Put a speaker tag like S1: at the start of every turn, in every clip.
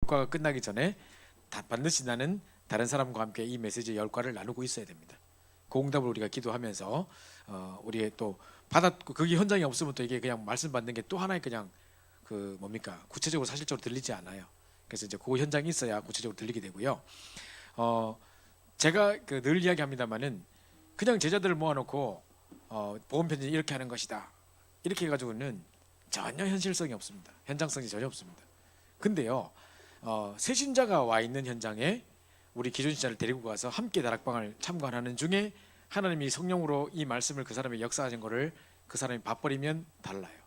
S1: 열과가 끝나기 전에 반드시 나는 다른 사람과 함께 이 메시지의 열과를 나누고 있어야 됩니다. 그 응답을 우리가 기도하면서 우리의 또 받았고 그게 현장이 없으면 또 이게 그냥 말씀 받는 게 또 하나의 그냥 그 뭡니까 구체적으로 사실적으로 들리지 않아요. 그래서 이제 그 현장이 있어야 구체적으로 들리게 되고요. 제가 그 늘 이야기합니다만은 그냥 제자들을 모아놓고 복음 편지 이렇게 하는 것이다 이렇게 해가지고는 전혀 현실성이 없습니다. 현장성이 전혀 없습니다. 근데요 새신자가 와 있는 현장에 우리 기존 신자를 데리고 가서 함께 다락방을 참관하는 중에 하나님이 성령으로 이 말씀을 그 사람에게 역사하신 거를 그 사람이 봐버리면 달라요.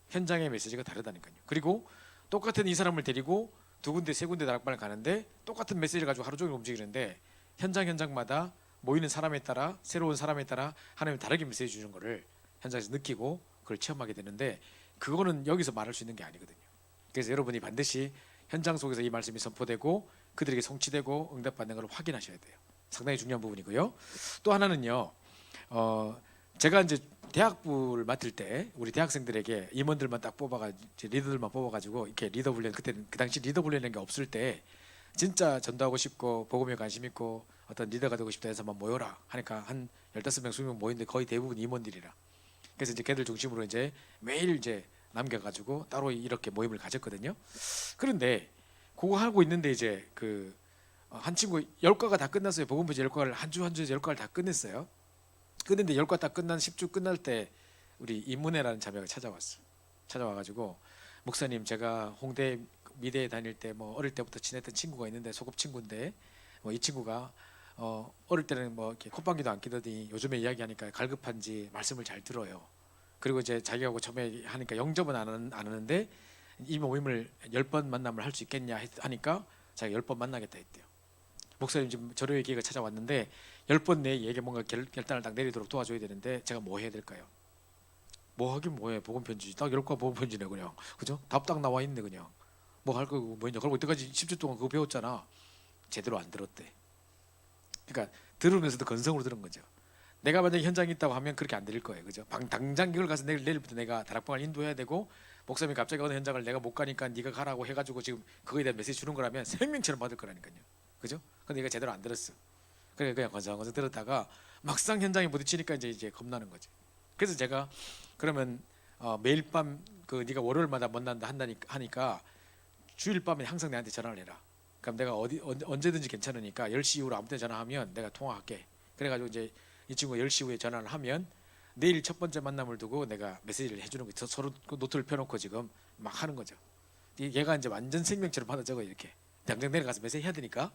S1: 현장의 메시지가 다르다니까요. 그리고 똑같은 이 사람을 데리고 두 군데 세 군데 다락방을 가는데 똑같은 메시지를 가지고 하루 종일 움직이는데 현장마다 모이는 사람에 따라 새로운 사람에 따라 하나님이 다르게 메시지 주는 거를 현장에서 느끼고 그걸 체험하게 되는데 그거는 여기서 말할 수 있는 게 아니거든요. 그래서 여러분이 반드시 현장 속에서 이 말씀이 선포되고 그들에게 성취되고 응답받는 걸 확인하셔야 돼요. 상당히 중요한 부분이고요. 또 하나는요 제가 이제 대학부를 맡을 때 우리 대학생들에게 임원들만 딱 뽑아가지고 리더들만 뽑아가지고 이렇게 리더 훈련 그때 그 당시 리더 훈련이라는 게 없을 때 진짜 전도하고 싶고 복음에 관심 있고 어떤 리더가 되고 싶다 해서만 모여라 하니까 한 15명 20명 모이는데 거의 대부분 임원들이라 그래서 이제 걔들 중심으로 이제 매일 이제 남겨가지고 따로 이렇게 모임을 가졌거든요. 그런데 그거 하고 있는데 이제 그 한 친구 열과가 다 끝났어요. 복음부지 열과를 한 주 한 주에서 열과를 다 끝냈어요. 그런데 열과 다 끝난 10주 끝날 때 우리 임문혜라는 자매가 찾아와가지고 목사님 제가 홍대 미대에 다닐 때 뭐 어릴 때부터 친했던 친구가 있는데 소꿉친구인데 뭐 이 친구가 어릴 때는 뭐 이렇게 콧방귀도 안 끼더니 요즘에 이야기하니까 갈급한지 말씀을 잘 들어요. 그리고 이제 자기하고 처음에 하니까 영접은 안 하는데 이 모임을 10번 만남을 할 수 있겠냐 하니까 자기가 10번 만나겠다 했대요. 목사님 지금 저료의 기회가 찾아왔는데 10번 내에 얘기 뭔가 결단을 딱 내리도록 도와줘야 되는데 제가 뭐 해야 될까요? 뭐 하긴 뭐해 복음 편지 딱 10과 복음 편지네 그냥 그죠? 답 딱 나와 있네 그냥 뭐 할 거고 뭐냐 그리고 이때까지 10주 동안 그거 배웠잖아. 제대로 안 들었대. 그러니까 들으면서도 건성으로 들은 거죠. 내가 만약에 현장에 있다고 하면 그렇게 안 들릴 거예요. 그죠? 당장 이걸 가서 내일부터 내가 다락방을 인도해야 되고 목사님이 갑자기 어느 현장을 내가 못 가니까 네가 가라고 해가지고 지금 그거에 대한 메시지 주는 거라면 생명처럼 받을 거라니까요. 그죠? 근데 이거 제대로 안 들었어. 그래 그냥 건성건성 들었다가 막상 현장에 부딪히니까 이제 겁나는 거지. 그래서 제가 그러면 매일 밤 그 네가 월요일마다 만난다 하니까 주일 밤에 항상 내한테 전화를 해라. 그럼 내가 언제든지 괜찮으니까 10시 이후로 아무 때 전화하면 내가 통화할게. 그래가지고 이제 이 친구가 10시 후에 전화를 하면 내일 첫 번째 만남을 두고 내가 메시지를 해주는 거죠. 서로 노트를 펴놓고 지금 막 하는 거죠. 얘가 이제 완전 생명처럼 받아 적어 이렇게 당장 내려가서 메시지 해야 되니까.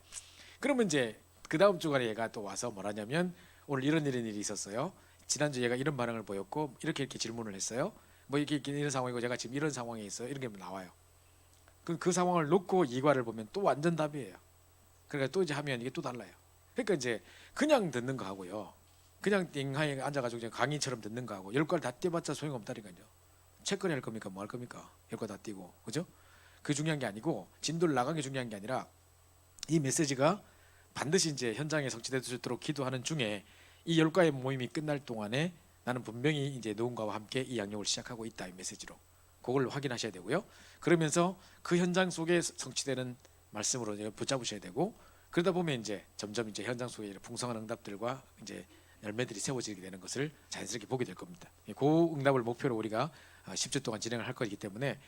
S1: 그러면 이제 그 다음 주간에 얘가 또 와서 뭐라냐면 오늘 이런 일이 있었어요. 지난주 얘가 이런 반응을 보였고 이렇게 질문을 했어요. 뭐 이렇게 이런 상황이고 제가 지금 이런 상황에 있어요. 이런 게 나와요. 그 상황을 놓고 이과를 보면 또 완전 답이에요. 그러니까 또 이제 하면 이게 또 달라요. 그러니까 이제 그냥 듣는 거 하고요. 그냥 띵하게 앉아가지고 강의처럼 듣는 거 하고 10과를 다 떼봤자 소용없다니까요. 채권이 할 겁니까? 뭐 할 겁니까? 10과 다 띄고 그죠? 그게 중요한 게 아니고 진도를 나간 게 중요한 게 아니라 이 메시지가 반드시 이제 현장에 성취될 수 있도록 기도하는 중에 이 10과의 모임이 끝날 동안에 나는 분명히 이제 누군가와 함께 이 양육을 시작하고 있다 이 메시지로 그걸 확인하셔야 되고요. 그러면서 그 현장 속에 성취되는 말씀으로 이제 붙잡으셔야 되고 그러다 보면 이제 점점 이제 현장 속에 풍성한 응답들과 이제 열매들이 세워지게 되는 것을 자연스럽게 보게 될 겁니다. 그 응답을 목표로 우리가 10주 동안 진행을 할 거기 때문에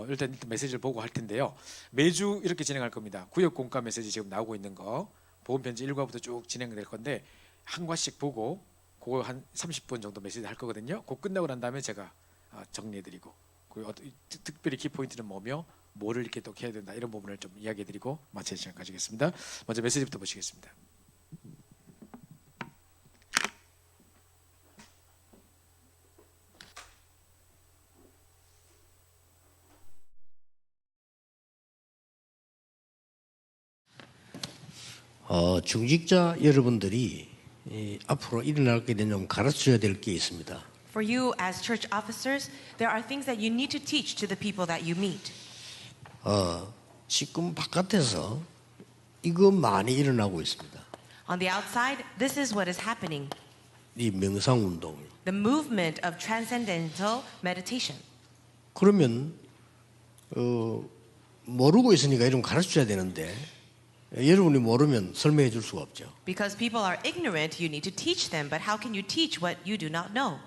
S1: 일단 메시지를 보고 할 텐데요. 매주 이렇게 진행할 겁니다. 구역 공과 메시지 지금 나오고 있는 거 복음 편지 1과부터 쭉 진행될 건데 한 과씩 보고 그거 한 30분 정도 메시지 할 거거든요. 그거 끝나고 난 다음에 제가 정리해드리고 특별히 키포인트는 뭐며 뭐를 이렇게 또 해야 된다 이런 부분을 좀 이야기해드리고 마칠 시간 가지겠습니다. 먼저 메시지부터 보시겠습니다.
S2: 중직자 여러분들이 앞으로 일어나게 되면 가르쳐야 될 게 있습니다.
S3: For you as church officers, there are things that you need to teach to the people that you meet.
S2: 지금 바깥에서 이거 많이 일어나고 있습니다.
S3: On the outside, this is what is happening.
S2: 이 명상 운동.
S3: The movement of transcendental meditation.
S2: 그러면 모르고 있으니까 이런 가르쳐줘야 되는데 여러분이 모르면 설명해 줄 수가 없죠.
S3: Because people are ignorant, you need to teach them. But how can you teach what you do not know?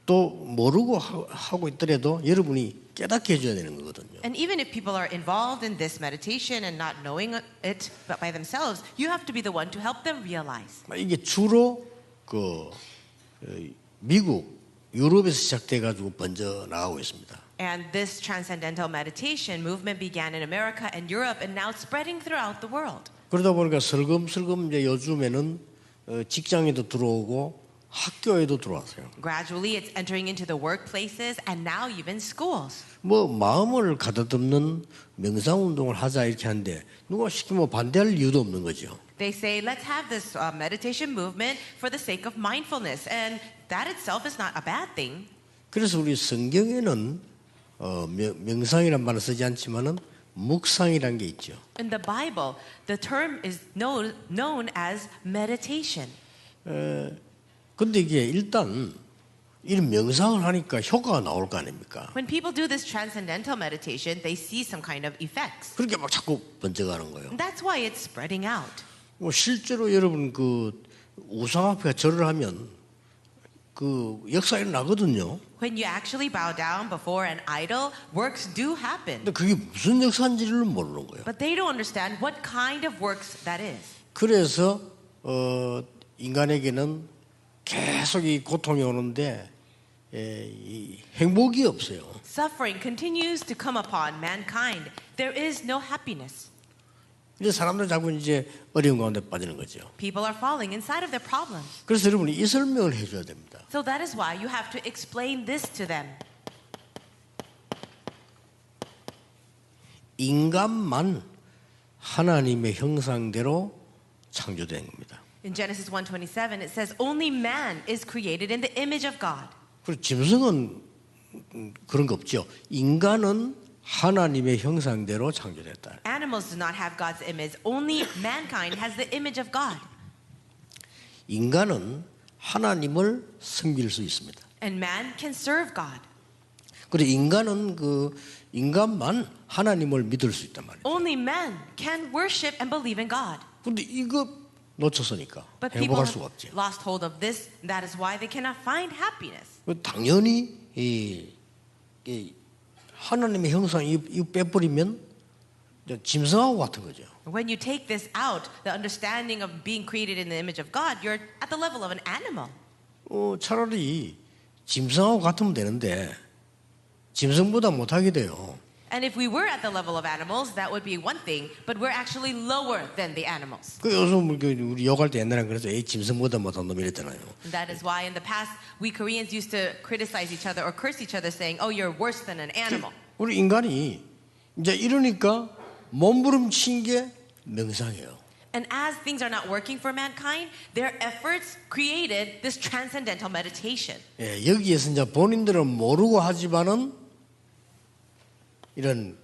S2: 또 모르고 하고 있더라도 여러분이 깨닫게 해줘야 되는 거거든요.
S3: And even if people are involved in this meditation and not knowing it but by themselves, you have to be the one to help them realize.
S2: 이게 주로 미국, 유럽에서 시작돼 가지고 번져 나가고 있습니다.
S3: And this transcendental meditation movement began in America and Europe and now it's spreading throughout the world.
S2: 그러다 보니까 슬금슬금 이제 요즘에는 직장에도 들어오고 학교에도 들어왔어요.
S3: Gradually it's entering into the workplaces and now even schools.
S2: 뭐 마음을 가다듬는 명상 운동을 하자 이렇게 하는데 누가 시키면 반대할 이유도 없는 거죠.
S3: They say, let's have this meditation movement for the sake of mindfulness. And that itself is not a bad thing.
S2: 그래서 우리 성경에는 명상이란 말을 쓰지 않지만은 묵상이란 게 있죠.
S3: In the Bible, the term is known as meditation.
S2: 근데 이게 일단 이런 명상을 하니까 효과가 나올 거 아닙니까?
S3: When people do this transcendental meditation, they see some kind of effects.
S2: 그렇게 막 자꾸 번져가는 거예요.
S3: And that's why it's spreading out.
S2: 뭐 실제로 여러분 그 우상 앞에 절을 하면 그 역사 일어나거든요.
S3: When you actually bow down before an idol, works do happen.
S2: 근데 그게 무슨 역사인지를 모르는 거예요.
S3: But they don't understand what kind of works that is.
S2: 그래서 인간에게는 계속 이 고통이 오는데 이 행복이 없어요.
S3: Suffering continues to come upon mankind. There is no happiness.
S2: 이제 사람들 자꾸 이제 어려운 가운데 빠지는 거죠.
S3: People are falling inside of their problems.
S2: 그래서 여러분이 이 설명을 해줘야 됩니다.
S3: So that is why you have to explain this to them.
S2: 인간만 하나님의 형상대로 창조된 겁니다.
S3: In Genesis 1:27, it says, only man is created in the image of God.
S2: 그리고 짐승은 그런 거 없죠. 인간은 하나님의 형상대로 창조됐다.
S3: Animals do not have God's image. Only mankind has the image of God.
S2: 인간은 하나님을 섬길 수 있습니다.
S3: And man can serve God.
S2: 그리고 인간은 인간만 하나님을 믿을 수 있단 말이에요.
S3: Only man can worship and believe in God.
S2: 근데 이거 놓쳤으니까
S3: But people
S2: 행복할
S3: have
S2: 수가 없죠.
S3: lost hold of this. That is why they cannot find happiness.
S2: 당연히 이 하나님의 형상 이거 빼버리면 짐승하고 같은 거죠.
S3: When you take this out, the understanding of being created in the image of God, you're at the level of an animal.
S2: 차라리 짐승하고 같으면 되는데 짐승보다 못하게 돼요.
S3: And if we were at the level of animals, that would be one thing, but we're actually lower than the animals.
S2: 그 요즘 우리 욕할 때 옛날에 그래서 이 짐승보다 못한 놈 이랬잖아요.
S3: And that is why in the past, we Koreans used to criticize each other or curse each other saying, oh, you're worse than an animal.
S2: 우리 인간이 이제 이러니까 몸부림친 게 명상이에요.
S3: And as things are not working for mankind, their efforts created this transcendental meditation.
S2: 예, 여기에서 이제 본인들은 모르고 하지만은 이런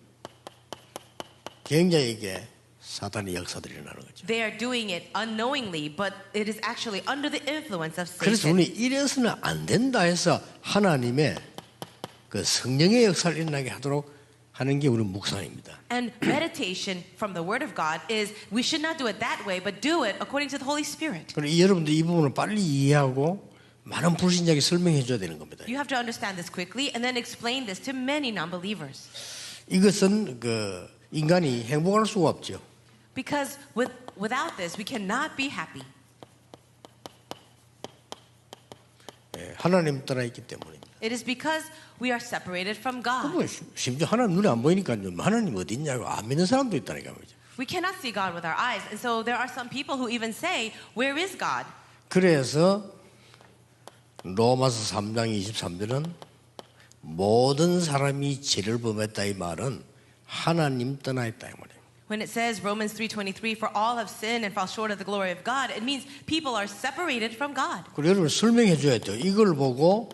S2: 굉장하게 사탄의 역사들이 일어나는 거죠.
S3: They are doing it unknowingly, but it is actually under the influence of
S2: 그래서
S3: Satan.
S2: 우리 이래서는 안 된다 해서 하나님의 그 성령의 역사를 일어나게 하도록 하는 게 우리 묵상입니다.
S3: And meditation from the Word of God is we should not do it that way, but do it according to the Holy Spirit.
S2: 그리고 여러분들 이 부분을 빨리 이해하고 많은 불신자에게 설명해 줘야 되는 겁니다.
S3: You have to understand this quickly and then explain this to many non-believers.
S2: 이것은 그 인간이 행복할 수가 없죠.
S3: Because without this, we cannot be happy.
S2: 예, 하나님 떠나 있기 때문입니다.
S3: It is because we are separated from God.
S2: 그리고 심지어 하나님 눈에 안 보이니까 하나님 어디 있냐고 안 믿는 사람도 있다니까 말이죠.
S3: We cannot see God with our eyes. And so there are some people who even say, where is God?
S2: 그래서 로마서 3장 23절은 모든 사람이 죄를 범했다 이 말은 하나님 떠나 있다 이 말이에요.
S3: When it says Romans 3:23, for all have sinned and fall short of the glory of God, it means people are separated from God.
S2: 그리고 여러분 설명해 줘야죠. 이걸 보고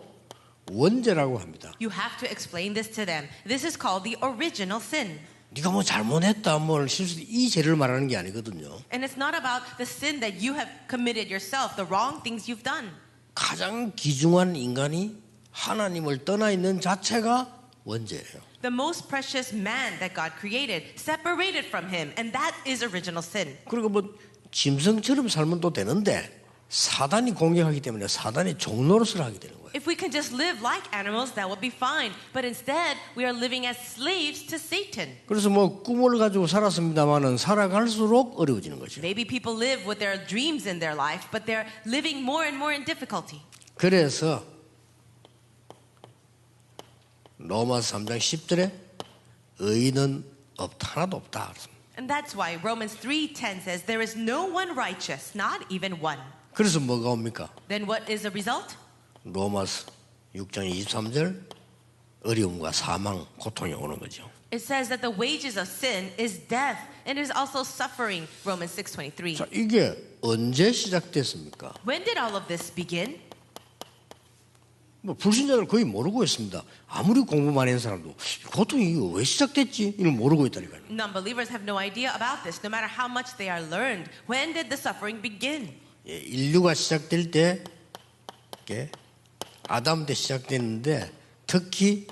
S2: 원죄라고 합니다.
S3: You have to explain this to them. This is called the original sin.
S2: 네가 뭐 잘못했다 뭘 실수 이 죄를 말하는 게 아니거든요.
S3: And it's not about the sin that you have committed yourself, the wrong things you've done.
S2: 가장 귀중한 인간이 하나님을 떠나 있는 자체가 원죄예요.
S3: The most precious man that God created, separated from him, and that is original sin.
S2: 그리고 뭐 짐승처럼 살면 또 되는데 사단이 공격하기 때문에 사단의 종노릇을 하게 되는 거예요.
S3: If we can just live like animals, that would be fine. But instead, we are living as slaves to Satan.
S2: 그래서 뭐 꿈을 가지고 살았습니다만은 살아갈수록 어려워지는 거죠.
S3: Maybe people live with their dreams in their life, but they're living more and more in difficulty.
S2: 그래서 로마서 3장 10절에 의인은 하나도 없다.
S3: And that's why Romans 3:10 says, there is no one righteous, not even one.
S2: 그래서 뭐가 옵니까?
S3: Then what is the result?
S2: 로마서 6장 23절 어려움과 사망, 고통이 오는 거죠.
S3: It says that the wages of sin is death and is also suffering, Romans 6:23.
S2: 자, 이게 언제 시작됐습니까?
S3: When did all of this begin?
S2: 뭐 불신자들 거의 모르고 있습니다. 아무리 공부 많이 한 사람도 고통이 이거 왜 시작됐지? 이걸 모르고 있다니까요.
S3: Non-believers have no idea about this, no matter how much they are learned. When did the suffering begin?
S2: 예, 인류가 시작될 때 이게 아담 때 시작됐는데 특히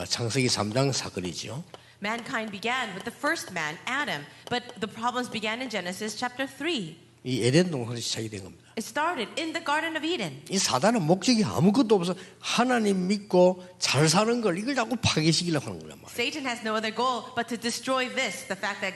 S2: 창세기 3장 사건이죠.
S3: Mankind began with the first man, Adam, but the problems began in Genesis chapter 3.
S2: 이 에덴 동산에서 시작이 된 겁니다.
S3: It started in the Garden of Eden.
S2: 이 사단은 목적이 아무것도 없어 하나님 믿고 잘 사는 걸 이걸 자꾸 파괴시키려고 하는 거란 말이에요.
S3: Satan has no other goal but to destroy this, the fact that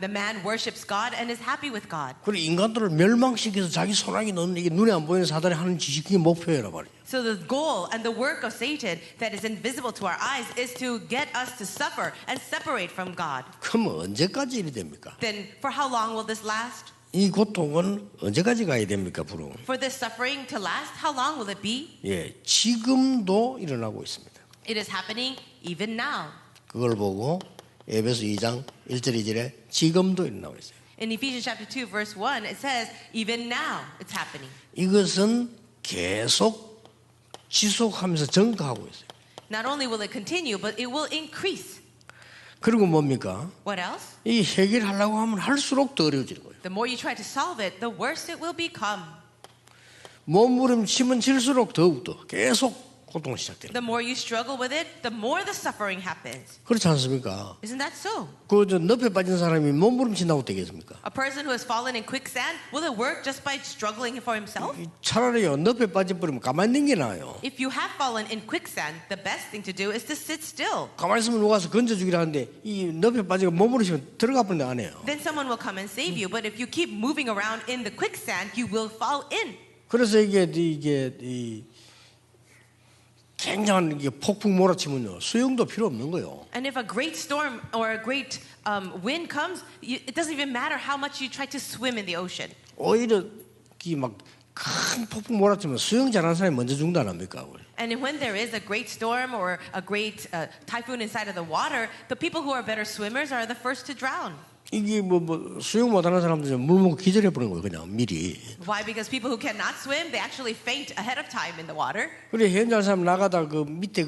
S3: the man worships God and is happy with God.
S2: 그리고 인간들을 멸망시켜서 자기 손아귀 넣는 이게 눈에 안 보이는 사단이 하는 짓이 그게 목표란 말이에요.
S3: So the goal and the work of Satan that is invisible to our eyes is to get us to suffer and separate from God.
S2: 그럼 언제까지 일이 됩니까?
S3: Then for how long will this last?
S2: 이 고통은 언제까지 가야 됩니까, 부러움?
S3: For this suffering to last, how long will it be?
S2: 예, 지금도 일어나고 있습니다.
S3: It is happening even now.
S2: 그걸 보고 에베소 2장 1절 2절에 지금도 일어나고 있어요.
S3: In Ephesians chapter 2 verse 1 it says even now it's happening.
S2: 이것은 계속 지속하면서 증가하고 있어요.
S3: Not only will it continue but it will increase.
S2: 그리고 뭡니까?
S3: What else?
S2: 이 해결하려고 하면 할수록 더 어려워지는 거예요.
S3: The more you try to solve it, the worse it will become.
S2: 몸부림치면 칠수록 더욱더 계속 고통이 시작되는
S3: The
S2: 거예요.
S3: more you struggle with it, the more the suffering happens.
S2: 그렇지 않습니까?
S3: Isn't that so?
S2: 그 늪에 빠진 사람이 몸부림친다고 되겠습니까?
S3: A person who has fallen in quicksand, will it work just by struggling for himself?
S2: 차라리요 늪에 빠져버리면 가만히 있는 게 나아요.
S3: If you have fallen in quicksand, the best thing to do is to sit still.
S2: 가만히 있으면 누가 와서 건져주기를 하는데 이 늪에 빠지고 몸부림치면 들어가 버리면 안 해요.
S3: Then someone will come and save you. But if you keep moving around in the quicksand, you will fall in.
S2: 그래서 이게 이 굉장한 이게 폭풍 몰아치면요 수영도 필요 없는 거예요.
S3: And if a great storm or a great wind comes, it doesn't even matter how much you try to swim in the ocean.
S2: 오히려 큰 폭풍 몰아치면 수영 잘하는 사람이 먼저 죽는다 안 합니까?
S3: And when there is a great storm or a great typhoon inside of the water, the people who are better swimmers are the first to drown.
S2: 이게 뭐 수영 못하는 사람들은 물 먹고 기절해 버리는 거예요 그냥 미리.
S3: Why? Because people who cannot swim, they actually faint ahead of time in the water.
S2: 그래 현장 사람 나가다 그 밑에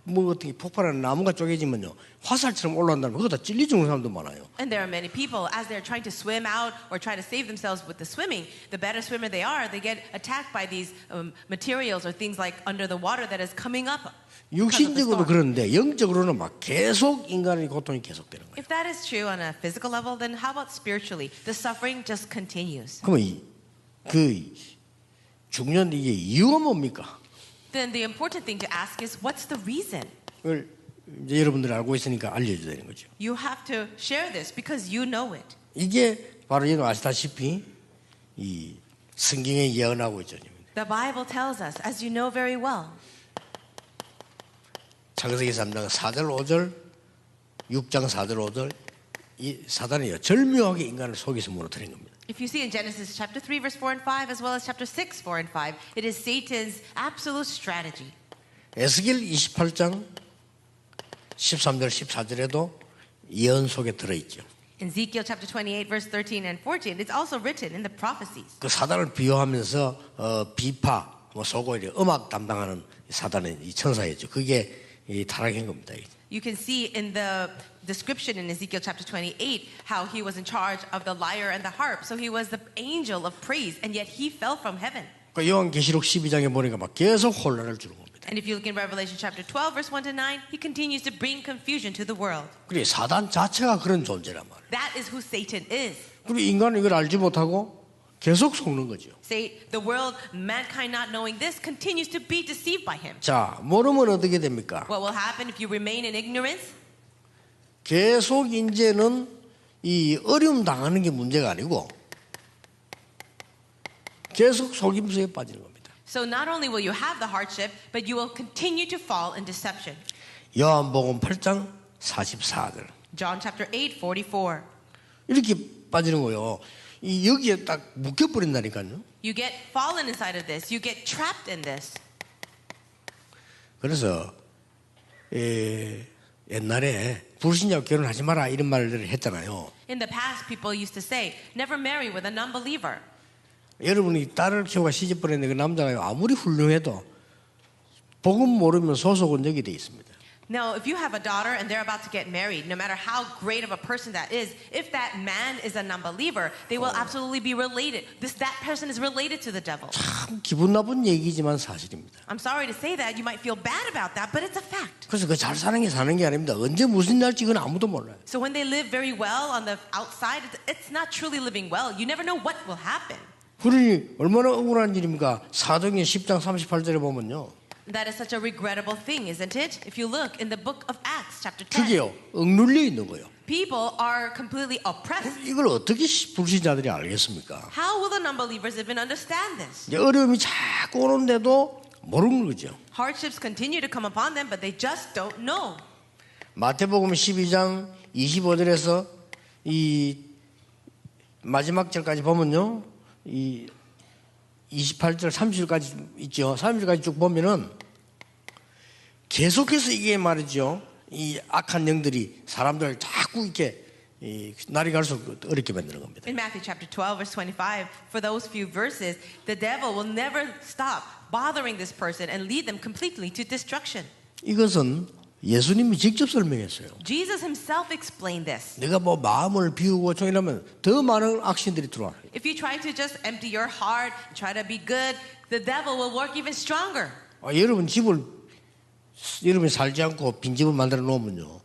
S2: 뭐 어떻게 폭발하는 나무가 쪼개지면요 화살처럼 올라온다면 그거 다 찔리 죽는 사람도 많아요.
S3: And there are many people, as they're trying to swim out or try to save themselves with the swimming, the better swimmer they are, they get attacked by these materials or things like under the water that is coming up.
S2: 육신적으로 그런데 영적으로는 막 계속 인간의 고통이 계속되는 거예요.
S3: If that is true on a physical level, then how about spiritually? The suffering just continues.
S2: 그러면 그 중요한 이게 이유가 뭡니까?
S3: Then the important thing to ask is, what's the reason?
S2: 그걸 이제 여러분들이 알고 있으니까 알려줘야 되는 거죠.
S3: You have to share this because you know it.
S2: 이게 바로 여러분 아시다시피 이 성경에 예언하고 있죠.
S3: The Bible tells us, as you know very well.
S2: 창세기 3장 4절 5절 6장 4절 5절 이 사단이요 절묘하게 인간을 속여서 무너뜨린 겁니다.
S3: If you see in Genesis chapter 3 verse 4 and 5 as well as chapter 6 4 and 5, it is Satan's absolute strategy.
S2: 에스겔 28장 13절 14절에도 예언 속에 들어있죠.
S3: In Ezekiel chapter 28 verse 13 and 14, it's also written in the prophecies.
S2: 그 사단을 비유하면서 비파 뭐 소고리 음악 담당하는 사단의 이 천사였죠. 그게 이 타락한 겁니다.
S3: You can see in the description in Ezekiel chapter 28 how he was in charge of the lyre and the harp. So he was the angel of praise, and yet he fell from heaven.
S2: 그 요한계시록 12장에 보니까 막 계속 혼란을 주는 겁니다.
S3: And if you look in Revelation chapter 12, verse 1 to 9, he continues to bring confusion to the world.
S2: 그래 사단 자체가 그런 존재란 말이에요.
S3: That is who Satan is.
S2: 그리고 인간은 이걸 알지 못하고 계속 속는 거죠.
S3: Say the world, mankind not knowing this, continues to be deceived by him.
S2: 자, 모르면 어떻게 됩니까?
S3: What will happen if you remain in ignorance?
S2: 계속 이제는 이 어려움 당하는 게 문제가 아니고 계속 속임수에 빠지는 겁니다.
S3: So not only will you have the hardship, but you will continue to fall in deception.
S2: 요한복음 8장 44절.
S3: John chapter 8, 44.
S2: 이렇게 빠지는 거예요. 이 여기에 딱 묶여버린다니까요.
S3: You get fallen inside of this. You get trapped in this.
S2: 그래서 옛날에 불신자와 결혼하지 마라 이런 말을 했잖아요.
S3: In the past, people used to say, never marry with a non-believer.
S2: 여러분이 딸을 키우고 시집 보냈는데 그 남자가 아무리 훌륭해도 복음 모르면 소속은 여기 돼 있습니다.
S3: Now, if you have a daughter and they're about to get married, no matter how great of a person that is, if that man is a non-believer, they will absolutely be related. That person is related to the devil.
S2: 참 기분 나쁜 얘기지만 사실입니다.
S3: I'm sorry to say that. You might feel bad about that, but it's a fact.
S2: 그래서 그 잘 사는 게 사는 게 아닙니다. 언제 무슨 날지 그건 아무도 몰라요.
S3: So when they live very well on the outside, it's not truly living well. You never know what will happen.
S2: 그러니 얼마나 억울한 일입니까? 사도행전 10장 38절에 보면요.
S3: That is such a regrettable thing, isn't it? If you look in the book of Acts, chapter 10,
S2: 그게요. 억눌려 있는 거예요.
S3: people are completely oppressed.
S2: 이걸 어떻게 불신자들이 알겠습니까?
S3: How will the non-believers even understand this?
S2: 이제 어려움이 자꾸 오는데도 모르는 거죠.
S3: Hardships continue to come upon them, but they just don't know.
S2: 마태복음 12장 25절에서 이 마지막 절까지 보면요. 이 28절 30절까지 있죠. 30절까지 쭉 보면은 계속해서 이게 말이죠. 이 악한 영들이 사람들을 자꾸 이렇게 날이 갈수록 어렵게 만드는 겁니다.
S3: In Matthew chapter 12, verse 25, for those few verses, the devil will never stop bothering this person and lead them completely to destruction.
S2: 이것은 예수님이 직접 설명했어요.
S3: Jesus himself explained this.
S2: 내가 뭐 마음을 비우고 종이라면 더 많은 악신들이 들어와요.
S3: If you try to just empty your heart, try to be good, the devil will work even stronger.
S2: 여러분 집을 여러분이 살지 않고 빈 집을 만들어 놓으면요.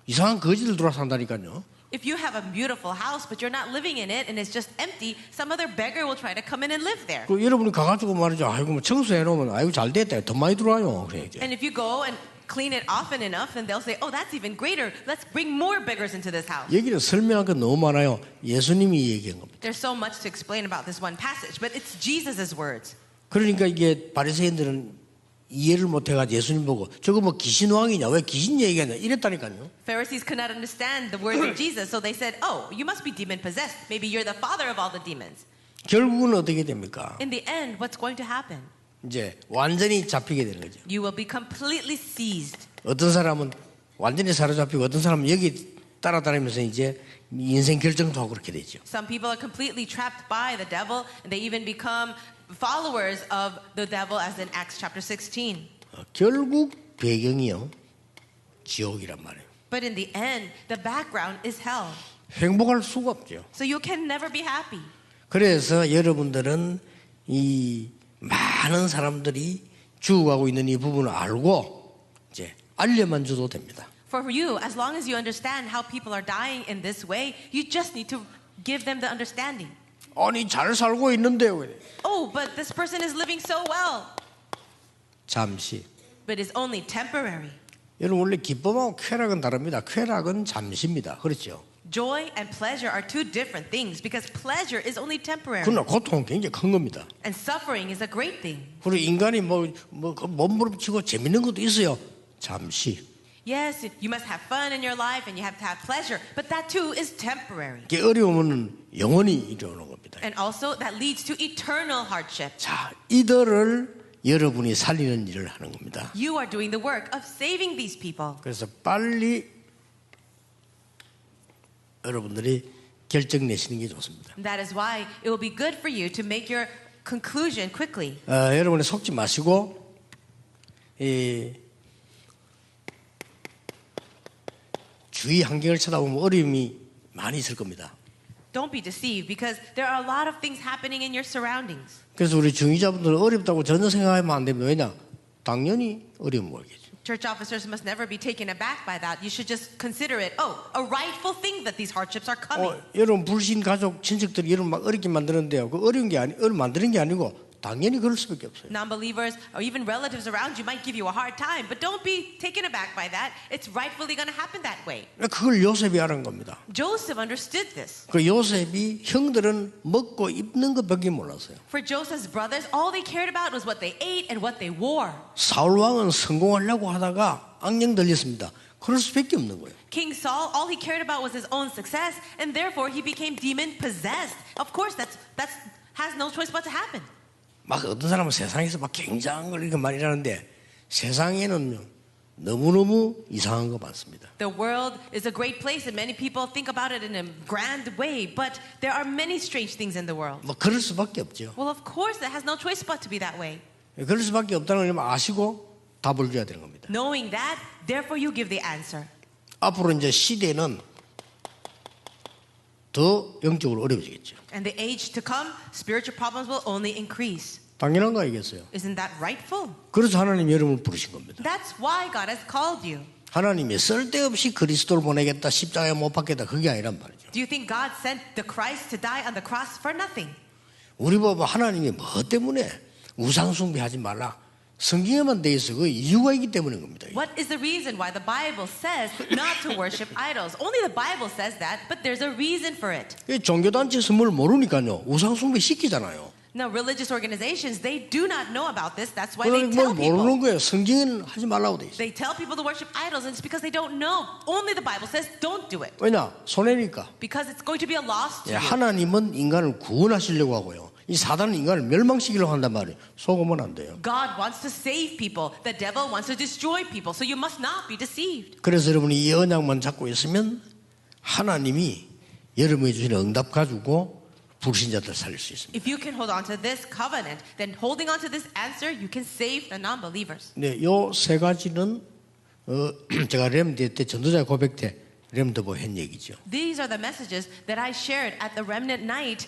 S2: 이상한 거지들 들어와 산다니까요.
S3: If you have a beautiful house, but you're not living in it and it's just empty, some other beggar will try to come in and live there.
S2: 그 여러분이 가가지고 말이죠. 아이고 뭐 청소해 놓으면 아이고 잘 됐다. 더 많이 들어와요. 그래 이제.
S3: And if you go and clean it often enough, then they'll say, oh, that's even greater. Let's bring more beggars into this house.
S2: 여기는 설명할 거 너무 많아요. 예수님이 얘기한 겁니다.
S3: There's so much to explain about this one passage, but it's Jesus' words.
S2: 그러니까 이게 바리새인들은 이해를 못해가지고 예수님 보고 저거 뭐 귀신왕이냐 왜 귀신 얘기하냐 이랬다니까요.
S3: Pharisees could not understand the words of Jesus, so they said, oh, you must be demon possessed. Maybe you're the father of all the demons.
S2: 결국은 어떻게 됩니까?
S3: In the end, what's going to happen?
S2: 이제 완전히 잡히게 되는 거죠.
S3: You will be completely seized.
S2: 어떤 사람은 완전히 사로잡히고 어떤 사람은 여기 따라다니면서 이제 인생 결정도 하고 그렇게 되죠.
S3: Some people are completely trapped by the devil, and they even become followers of the devil, as in Acts chapter 16.
S2: 결국 배경이요 지옥이란 말이에요.
S3: But in the end, the background is hell.
S2: 행복할 수가 없죠.
S3: So you can never be happy.
S2: 그래서 여러분들은 이 많은 사람들이 죽어가고 있는 이 부분을 알고 이제 알려만 줘도 됩니다.
S3: For you, as long as you understand how people are dying in this way, you just need to give them the understanding.
S2: 아니 잘 살고 있는데요.
S3: Oh, but this person is living so well.
S2: 잠시.
S3: But it's only temporary.
S2: 여러분 원래 기쁨하고 쾌락은 다릅니다. 쾌락은 잠시입니다. 그렇죠?
S3: Joy and pleasure are two different things because pleasure is only temporary.
S2: 그러나 고통은 굉장히 큰 겁니다.
S3: And suffering is a great thing.
S2: 그리고 인간이 몸부림치고 재밌는 것도 있어요. 잠시.
S3: Yes, you must have fun in your life and you have to have pleasure, but that too is temporary.
S2: 이게 어려움은 영원히 이루어오는 겁니다.
S3: And also that leads to eternal hardship.
S2: 자, 이들을 여러분이 살리는 일을 하는 겁니다.
S3: You are doing the work of saving these people.
S2: 그래서 빨리 여러분들이 결정 내시는 게 좋습니다.
S3: That is why it will be good for you to make your conclusion quickly.
S2: 여러분이 속지 마시고 주위 환경을 쳐다보면 어려움이 많이 있을 겁니다.
S3: Don't be deceived because there are a lot of things happening in your surroundings.
S2: 그래서 우리 중위자분들은 어렵다고 전혀 생각하면 안 됩니다. 왜냐? 당연히 어려운 거겠죠.
S3: Church officers must never be taken aback by that. You should just consider it, a rightful thing that these hardships are coming.
S2: 여러분 불신 가족 친척들이 여러분 막 어렵게 만드는데요. 그 어려운 게 만드는 게 아니고 당연히 그럴 수밖에 없어요.
S3: Non-believers or even relatives around you might give you a hard time, but don't be taken aback by that. It's rightfully going to happen that way.
S2: 그걸 요셉이 알은 겁니다.
S3: Joseph understood this.
S2: 그 요셉이 형들은 먹고 입는 것밖에 몰랐어요.
S3: For Joseph's brothers, all they cared about was what they ate and what they wore.
S2: 사울 왕은 성공하려고 하다가 악령 들렸습니다. 그럴 수밖에 없는 거예요.
S3: King Saul, all he cared about was his own success, and therefore he became demon possessed. Of course, that's has no choice but to happen.
S2: 막 어떤 사람은 세상에서 막 굉장한 걸 이렇게 많이 하는데 세상에는 너무너무 이상한 거 많습니다.
S3: The world is a great place, and many people think about it in a grand way, but there are many strange things in the world.
S2: 뭐 그럴 수밖에 없죠.
S3: Well, of course, it has no choice but to be that way.
S2: 그럴 수밖에 없다는 걸 아시고 답을 줘야 되는 겁니다.
S3: Knowing that, therefore you give the answer.
S2: 앞으로 이제 시대는 더 영적으로 어려워지겠죠.
S3: And the age to come, spiritual problems will only increase.
S2: 당연한 거 아니겠어요?
S3: Isn't that rightful?
S2: 그래서 하나님이 여러분을 부르신 겁니다.
S3: That's why God has called you.
S2: 하나님이 쓸데없이 그리스도를 보내겠다, 십자가에 못 박겠다, 그게 아니란 말이죠.
S3: Do you think God sent the Christ to die on the cross for nothing?
S2: 우리 보고 하나님이 뭐 때문에 우상 숭배하지 말라. 성경에만 돼 있어. 그 이유가 있기 때문인 겁니다.
S3: What is the reason why the Bible says not to worship idols? Only the Bible says that, but there's a reason for it.
S2: 종교단체 선물을 모르니까요. 우상 숭배 시키잖아요.
S3: Now, religious organizations, they do not know about this. That's why they
S2: 그걸
S3: tell
S2: 모르는
S3: people.
S2: 거예요. 성경에는 하지 말라고 돼 있어요.
S3: They tell people to worship idols, and it's because they don't know. Only the Bible says don't do it.
S2: 왜냐? 손해니까.
S3: Because it's going to be a loss to you.
S2: 하나님은 인간을 구원하시려고 하고요. 이 사단은 인간을 멸망시키려고 한단 말이에요. 속으면 안 돼요.
S3: God wants to save people. The devil wants to destroy people. So you must not be deceived.
S2: 그래서 여러분이 이 언약만 잡고 있으면 하나님이 여러분이 주신 응답 가지고 불신자들 살릴 수 있습니다.
S3: If you can hold on to this covenant, then holding on to this answer, you can save the non-believers.
S2: 네, 요 세 가지는 제가 렘드 때 전도자 고백 때 렘드보 한 얘기죠.
S3: These are the messages that I shared at the Remnant Night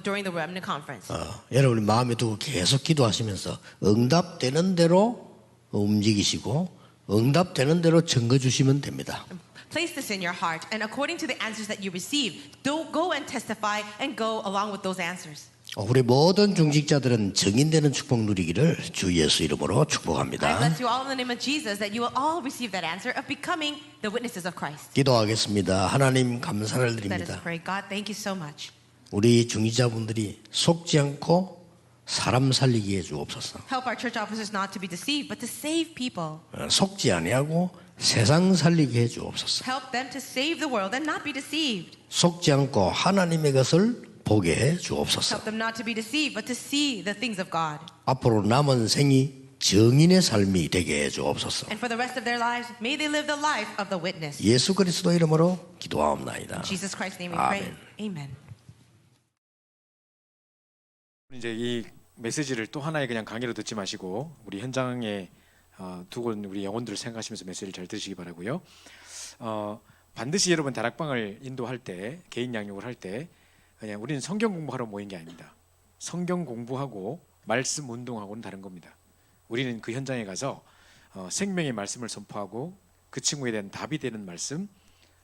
S3: during the Remnant Conference.
S2: 여러분이 마음에 두고 계속 기도하시면서 응답되는 대로 움직이시고 응답되는 대로 증거 주시면 됩니다.
S3: Place this in your heart, and according to the answers that you receive, don't go and testify and go along with those answers.
S2: 우리 모든 중직자들은 증인되는 축복 누리기를 주 예수 이름으로
S3: I
S2: 축복합니다.
S3: bless you all in the name of Jesus that you will all receive that answer of becoming the witnesses of Christ.
S2: 기도하겠습니다. 하나님 감사를
S3: Let us
S2: 드립니다.
S3: pray. God, thank you so much.
S2: 우리 중직자분들이 속지 않고 사람 살리게 해주옵소서.
S3: Help our church officers not to be deceived, but to save people.
S2: 속지 아니하고 세상 살리게 해주옵소서.
S3: Help them to save the world and not be deceived.
S2: 속지 않고 하나님의 것을 보게 해주옵소서.
S3: Help them not to be deceived, but to see the things of God.
S2: 앞으로 남은 생이 증인의 삶이 되게 해주옵소서.
S3: And for the rest of their lives, may they live the life of the witness.
S2: 예수 그리스도 이름으로 기도하옵나이다.
S3: In Jesus Christ's name we pray. Amen.
S1: 이제 이 메시지를 또 하나의 그냥 강의로 듣지 마시고 우리 현장에 두고 우리 영혼들을 생각하시면서 메시지를 잘 들으시기 바라고요. 반드시 여러분 다락방을 인도할 때 개인 양육을 할 때 그냥 우리는 성경 공부하러 모인 게 아닙니다. 성경 공부하고 말씀 운동하고는 다른 겁니다. 우리는 그 현장에 가서 생명의 말씀을 선포하고 그 친구에 대한 답이 되는 말씀,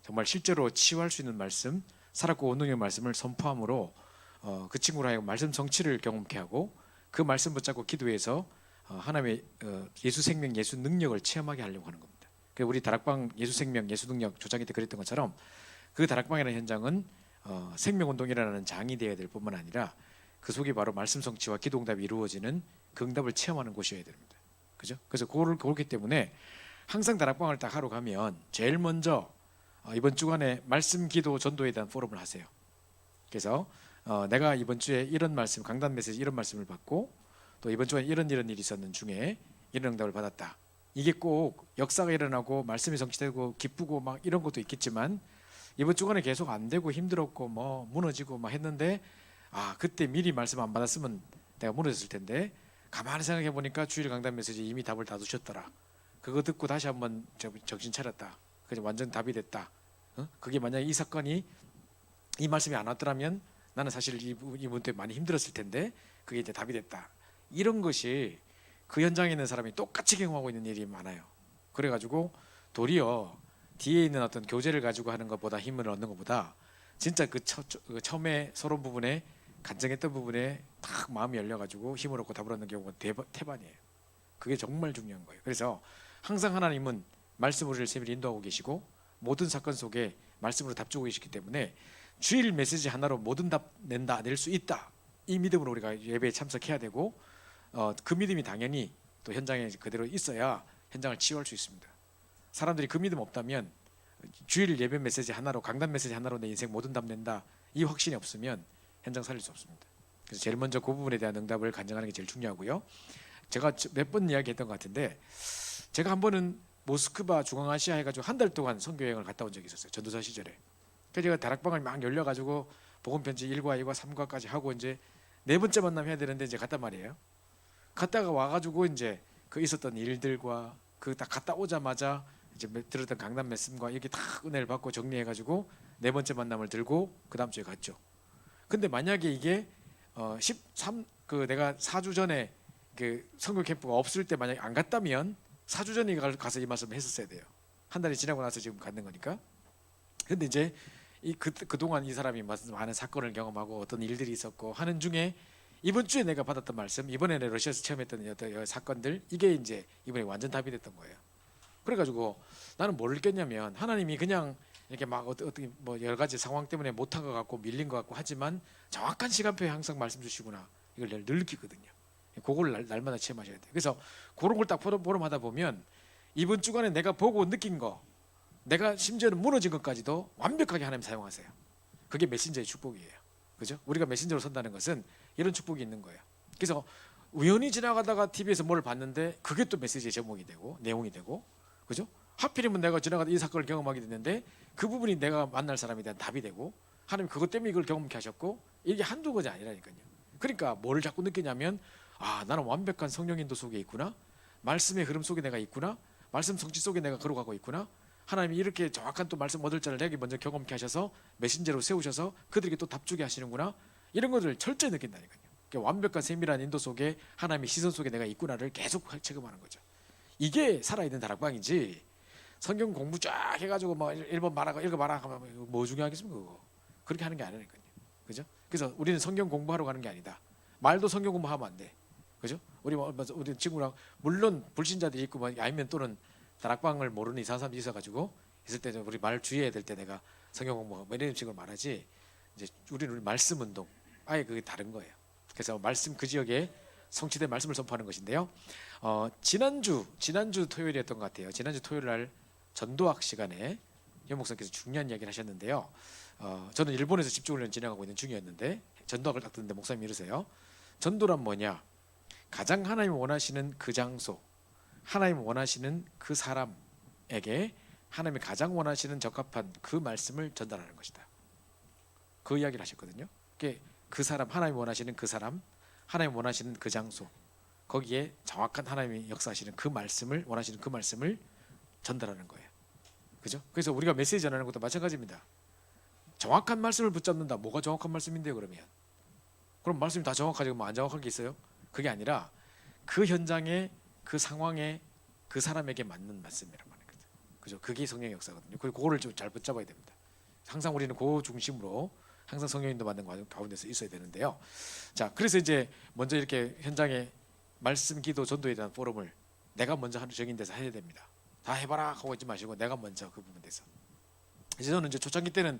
S1: 정말 실제로 치유할 수 있는 말씀, 살았고 온능의 말씀을 선포함으로 그 친구로 하여금 말씀 성취를 경험케 하고 그 말씀 붙잡고 기도해서 하나님의 예수 생명, 예수 능력을 체험하게 하려고 하는 겁니다. 그러니까 우리 다락방 예수 생명, 예수 능력 조장이 때 그랬던 것처럼 그 다락방이라는 현장은 생명운동이라는 장이 되어야 될 뿐만 아니라 그 속에 바로 말씀 성취와 기도 응답이 이루어지는 그 응답을 체험하는 곳이어야 됩니다. 그죠? 그래서 그렇기 때문에 항상 다락방을 딱 하러 가면 제일 먼저 이번 주간에 말씀 기도 전도에 대한 포럼을 하세요. 그래서 내가 이번 주에 이런 말씀, 강단 메시지 이런 말씀을 받고 또 이번 주에 이런 일이 있었는 중에 이런 응답을 받았다. 이게 꼭 역사가 일어나고 말씀이 성취되고 기쁘고 막 이런 것도 있겠지만 이번 주간에 계속 안 되고 힘들었고 뭐 무너지고 막 했는데 그때 미리 말씀 안 받았으면 내가 무너졌을 텐데 가만히 생각해 보니까 주일 강단 메시지 이미 답을 다 주셨더라. 그거 듣고 다시 한번 정신 차렸다. 그래서 완전 답이 됐다. 그게 만약에 이 사건이 이 말씀이 안 왔더라면 나는 사실 이분 때문에 많이 힘들었을 텐데 그게 이제 답이 됐다. 이런 것이 그 현장에 있는 사람이 똑같이 경험하고 있는 일이 많아요. 그래가지고 도리어 뒤에 있는 어떤 교제를 가지고 하는 것보다 힘을 얻는 것보다 진짜 그 처음에 서론 부분에 간증했던 부분에 딱 마음이 열려가지고 힘을 얻고 답을 얻는 경우가 태반이에요. 그게 정말 중요한 거예요. 그래서 항상 하나님은 말씀으로 우리를 세밀히 인도하고 계시고 모든 사건 속에 말씀으로 답 주고 계시기 때문에 주일 메시지 하나로 모든 답 낼 수 있다. 이 믿음으로 우리가 예배에 참석해야 되고 그 믿음이 당연히 또 현장에 그대로 있어야 현장을 치유할 수 있습니다. 사람들이 그 믿음 없다면 주일 예배 메시지 하나로 강단 메시지 하나로 내 인생 모든 답 낸다 이 확신이 없으면 현장 살릴 수 없습니다. 그래서 제일 먼저 그 부분에 대한 응답을 간증하는 게 제일 중요하고요. 제가 몇 번 이야기했던 것 같은데 제가 한 번은 모스크바 중앙아시아 해가지고 한 달 동안 선교 여행을 갔다 온 적이 있었어요. 전도사 시절에. 그래서 제가 다락방을 막 열려가지고 복음 편지 1과 2과 3과까지 하고 이제 네 번째 만남 해야 되는데 이제 갔단 말이에요. 갔다가 와가지고 이제 그 있었던 일들과 그 딱 갔다 오자마자 이제 들었던 강단 말씀과 이렇게 딱 은혜를 받고 정리해가지고 네 번째 만남을 들고 그 다음 주에 갔죠. 근데 만약에 이게 13 그 내가 4주 전에 그 선교 캠프가 없을 때 만약에 안 갔다면 4주 전에 가서 이 말씀을 했었어야 돼요. 한 달이 지나고 나서 지금 갔는 거니까. 근데 이제 그동안 이 사람이 많은 사건을 경험하고 어떤 일들이 있었고 하는 중에 이번 주에 내가 받았던 말씀, 이번에 러시아에서 체험했던 여러 사건들 이게 이제 이번에 완전 답이 됐던 거예요. 그래가지고 나는 뭘 느꼈냐면 하나님이 그냥 이렇게 막 어떻게 뭐 여러 가지 상황 때문에 못한 것 같고 밀린 것 같고 하지만 정확한 시간표에 항상 말씀 주시구나 이걸 늘 느끼거든요. 그걸 날마다 체험하셔야 돼요. 그래서 그런 걸 딱 보름하다 보면 이번 주간에 내가 보고 느낀 거, 내가 심지어는 무너진 것까지도 완벽하게 하나님 사용하세요. 그게 메신저의 축복이에요. 그죠? 우리가 메신저로 선다는 것은 이런 축복이 있는 거예요. 그래서 우연히 지나가다가 TV에서 뭘 봤는데 그게 또 메시지의 제목이 되고 내용이 되고, 그죠? 하필이면 내가 지나가다 이 사건을 경험하게 됐는데 그 부분이 내가 만날 사람에 대한 답이 되고 하나님 그것 때문에 이걸 경험케 하셨고 이게 한두 가지 아니라니까요. 그러니까 뭘 자꾸 느끼냐면 아 나는 완벽한 성령 인도 속에 있구나, 말씀의 흐름 속에 내가 있구나, 말씀 성취 속에 내가 걸어가고 있구나, 하나님이 이렇게 정확한 또 말씀 얻을 자를 내게 먼저 경험케 하셔서 메신저로 세우셔서 그들에게 또 답주게 하시는구나, 이런 것을 철저히 느낀다니까요. 그러니까 완벽한 세밀한 인도 속에 하나님의 시선 속에 내가 있구나를 계속 체험하는 거죠. 이게 살아있는 다락방이지 성경 공부 쫙 해가지고 뭐 1번 말하고 읽어봐라 하면 뭐 중요하겠습니까? 그거 그렇게 하는 게 아니라니까요. 그죠? 그래서 우리는 성경 공부하러 가는 게 아니다. 말도 성경 공부하면 안 돼. 그죠? 우리 친구랑 물론 불신자들이 있고 뭐 아니면 또는 다락방을 모르는 이상한 사람이 있어가지고 있을 때 우리 말 주의해야 될 때 내가 성경 공부 뭐 이런 식으로 말하지, 이제 우리는 말씀 운동 아예 그게 다른 거예요. 그래서 말씀 그 지역에 성취된 말씀을 선포하는 것인데요. 지난주 토요일이었던 것 같아요. 지난주 토요일 날 전도학 시간에 현 목사님께서 중요한 이야기를 하셨는데요. 저는 일본에서 집중훈련 진행하고 있는 중이었는데 전도학을 딱 듣는데 목사님이 이러세요. 전도란 뭐냐? 가장 하나님이 원하시는 그 장소, 하나님이 원하시는 그 사람에게 하나님이 가장 원하시는 적합한 그 말씀을 전달하는 것이다. 그 이야기를 하셨거든요. 그 사람, 하나님이 원하시는 그 사람, 하나님이 원하시는 그 장소, 거기에 정확한 하나님이 역사하시는 그 말씀을 원하시는 그 말씀을 전달하는 거예요. 그죠? 그래서 우리가 메시지 전하는 것도 마찬가지입니다. 정확한 말씀을 붙잡는다. 뭐가 정확한 말씀인데요, 그러면? 그럼 말씀이 다 정확하지 뭐 안 정확한 게 있어요? 그게 아니라 그 현장에 그 상황에 그 사람에게 맞는 말씀이란 말이거든요. 그죠? 그게 성령의 역사거든요. 그거를 좀 잘 붙잡아야 됩니다. 항상 우리는 그 중심으로 항상 성령 인도 받는 가운데서 있어야 되는데요. 자, 그래서 이제 먼저 이렇게 현장에 말씀, 기도, 전도에 대한 포럼을 내가 먼저 하는 적인 데서 해야 됩니다. 다 해봐라 하고 있지 마시고 내가 먼저 그 부분 돼서. 이제 저는 이제 초창기 때는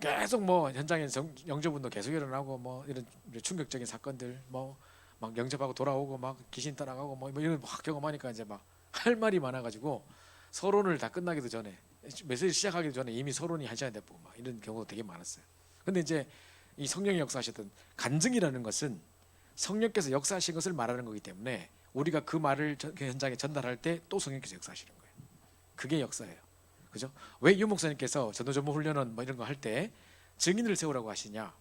S1: 계속 뭐 현장에 영접운동 계속 일어나고 뭐 이런 충격적인 사건들 뭐 막 영접하고 돌아오고 막 귀신 따라가고 뭐 이런 막 경험하니까 이제 막 할 말이 많아가지고 서론을 다 끝나기도 전에 메시지 시작하기도 전에 이미 서론이 1시간 됐고 막 이런 경우도 되게 많았어요. 근데 이제 이 성령이 역사하셨던 간증이라는 것은 성령께서 역사하신 것을 말하는 거기 때문에 우리가 그 말을 그 현장에 전달할 때 또 성령께서 역사하시는 거예요. 그게 역사예요. 그죠? 왜 유 목사님께서 전도 훈련은 뭐 이런 거 할 때 증인을 세우라고 하시냐?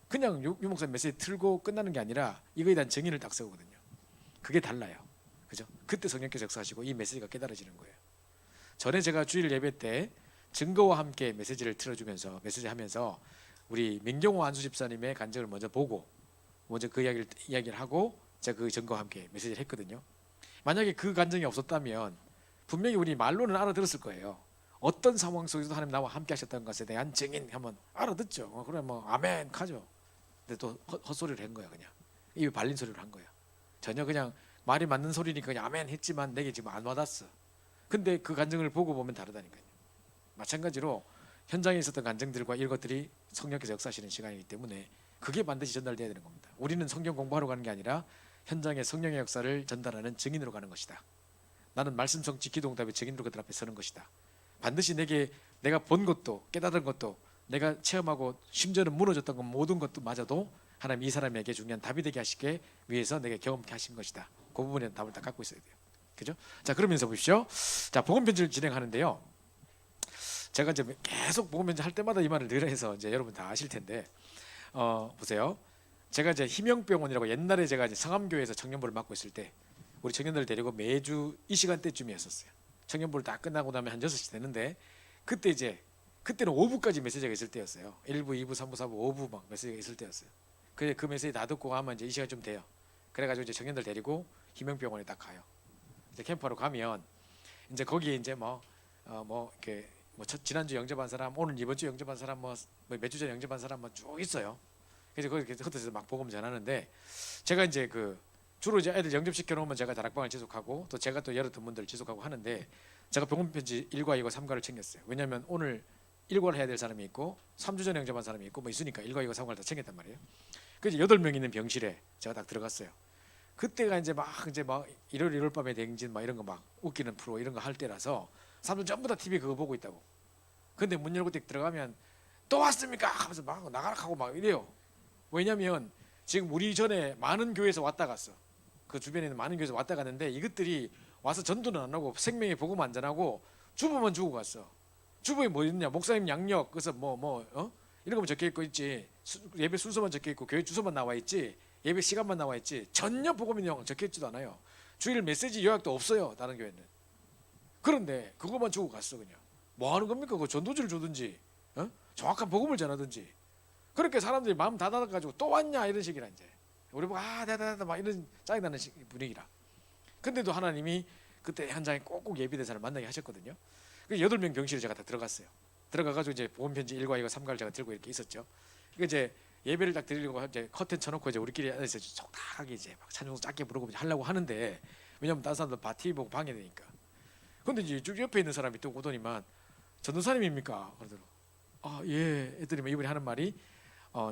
S1: 그냥 유 목사님 메시지 틀고 끝나는 게 아니라 이거에 대한 증인을 딱 세우거든요. 그게 달라요. 그죠? 그때 성령께서 역사하시고 이 메시지가 깨달아지는 거예요. 전에 제가 주일 예배 때 증거와 함께 메시지를 틀어주면서 메시지 하면서 우리 민경호 안수 집사님의 간증을 먼저 보고 먼저 그 이야기를 하고 제가 그 증거와 함께 메시지를 했거든요. 만약에 그 간증이 없었다면 분명히 우리 말로는 알아들었을 거예요. 어떤 상황 속에서도 하나님 나와 함께 하셨다는 것에 대한 증인 한번 알아듣죠. 그래 뭐 아멘 하죠. 근데 또 헛소리를 한 거야. 그냥 입에 발린 소리를 한 거야. 전혀 그냥 말이 맞는 소리니까 그냥 아멘 했지만 내게 지금 안 와닿았어. 근데 그 간증을 보고 보면 다르다니까요. 마찬가지로 현장에 있었던 간증들과 이런 것들이 성령께서 역사하시는 시간이기 때문에 그게 반드시 전달돼야 되는 겁니다. 우리는 성경 공부하러 가는 게 아니라 현장의 성령의 역사를 전달하는 증인으로 가는 것이다. 나는 말씀 성취 기도응답의 증인으로 그들 앞에 서는 것이다. 반드시 내가 본 것도 깨달은 것도 내가 체험하고 심지어는 무너졌던 것 모든 것도 마저도 하나님 이 사람에게 중요한 답이 되게 하시기 위해서 내게 경험케 하신 것이다. 그 부분에 답을 다 갖고 있어야 돼요. 그죠? 자, 그러면서 보십시오. 자, 복음 편지를 진행하는데요. 제가 이제 계속 복음 편지 할 때마다 이 말을 늘 해서 이제 여러분 다 아실 텐데 보세요. 제가 이제 희명병원이라고 옛날에 제가 이제 성암교회에서 청년부를 맡고 있을 때 우리 청년들 데리고 매주 이 시간대쯤이었었어요. 청년부를 다 끝나고 나면 한 6시 되는데 그때는 5부까지 메시지가 있을 때였어요. 1부, 2부, 3부, 4부, 5부 막 메시지가 있을 때였어요. 그 메시지 다 듣고 가면 이제 이 시간 좀 돼요. 그래가지고 이제 청년들 데리고 희명병원에 딱 가요. 이제 캠프하러 가면 이제 거기에 이제 이렇게 지난주 영접한 사람, 오늘 이번 주 영접한 사람, 몇 주 전에 영접한 사람 쭉 있어요. 그래서 거기 흩어져서 막 복음 전하는데 제가 이제 주로 이제 애들 영접시켜 놓으면 제가 다락방을 지속하고 또 제가 또 여러 분들 지속하고 하는데 제가 복음 편지 1과 2과 3과를 챙겼어요. 왜냐하면 오늘 1과를 해야 될 사람이 있고 3주 전에 영접한 사람이 있고 있으니까 1과 2과 3과를 다 챙겼단 말이에요. 그래서 8명 있는 병실에 제가 딱 들어갔어요. 그때가 이제 일요일 밤에 대행진 이런 거 막 웃기는 프로 이런 거 할 때라서 사람들 전부 다 TV 그거 보고 있다고. 근데 문 열고 딱 들어가면 또 왔습니까? 하면서 막 나가라 하고 막 이래요. 왜냐면 지금 우리 전에 많은 교회에서 왔다 갔어. 그 주변에 있는 많은 교회에서 왔다 갔는데 이것들이 와서 전도는 안 하고 생명의 복음 안 전하고 주보만 주고 갔어. 주보에 뭐 있냐? 목사님 양력 그래서 이런 거만 적혀 있고 있지. 예배 순서만 적혀 있고 교회 주소만 나와 있지. 예배 시간만 나와 있지. 전혀 복음 내용 적혀 있지도 않아요. 주일 메시지 요약도 없어요. 다른 교회는. 그런데 그것만 주고 갔어. 그냥 뭐 하는 겁니까? 그 전도지를 주든지 정확한 복음을 전하든지. 그렇게 사람들이 마음 닫아가지고 또 왔냐 이런 식이라 이제 우리 보고 대단하다 막 이런 짜증나는 분위기라. 근데도 하나님이 그때 현장에 꼭꼭 예비된 사람 만나게 하셨거든요. 그래서 8명 병실에 제가 다 들어갔어요. 들어가가지고 이제 복음 편지 1과 2과 3과를 제가 들고 이렇게 있었죠. 그러니까 이제 예배를 딱 드리려고 이제 커튼 쳐놓고 이제 우리끼리 안에서 적당하게 이제 막 찬송 작게 부르고 하려고 하는데 왜냐면 다른 사람들 TV 보고 방해되니까. 근데 이제 쭉 옆에 있는 사람이 또 오더니만 전도사님입니까? 그러더라고. 예. 했더니 이분이 하는 말이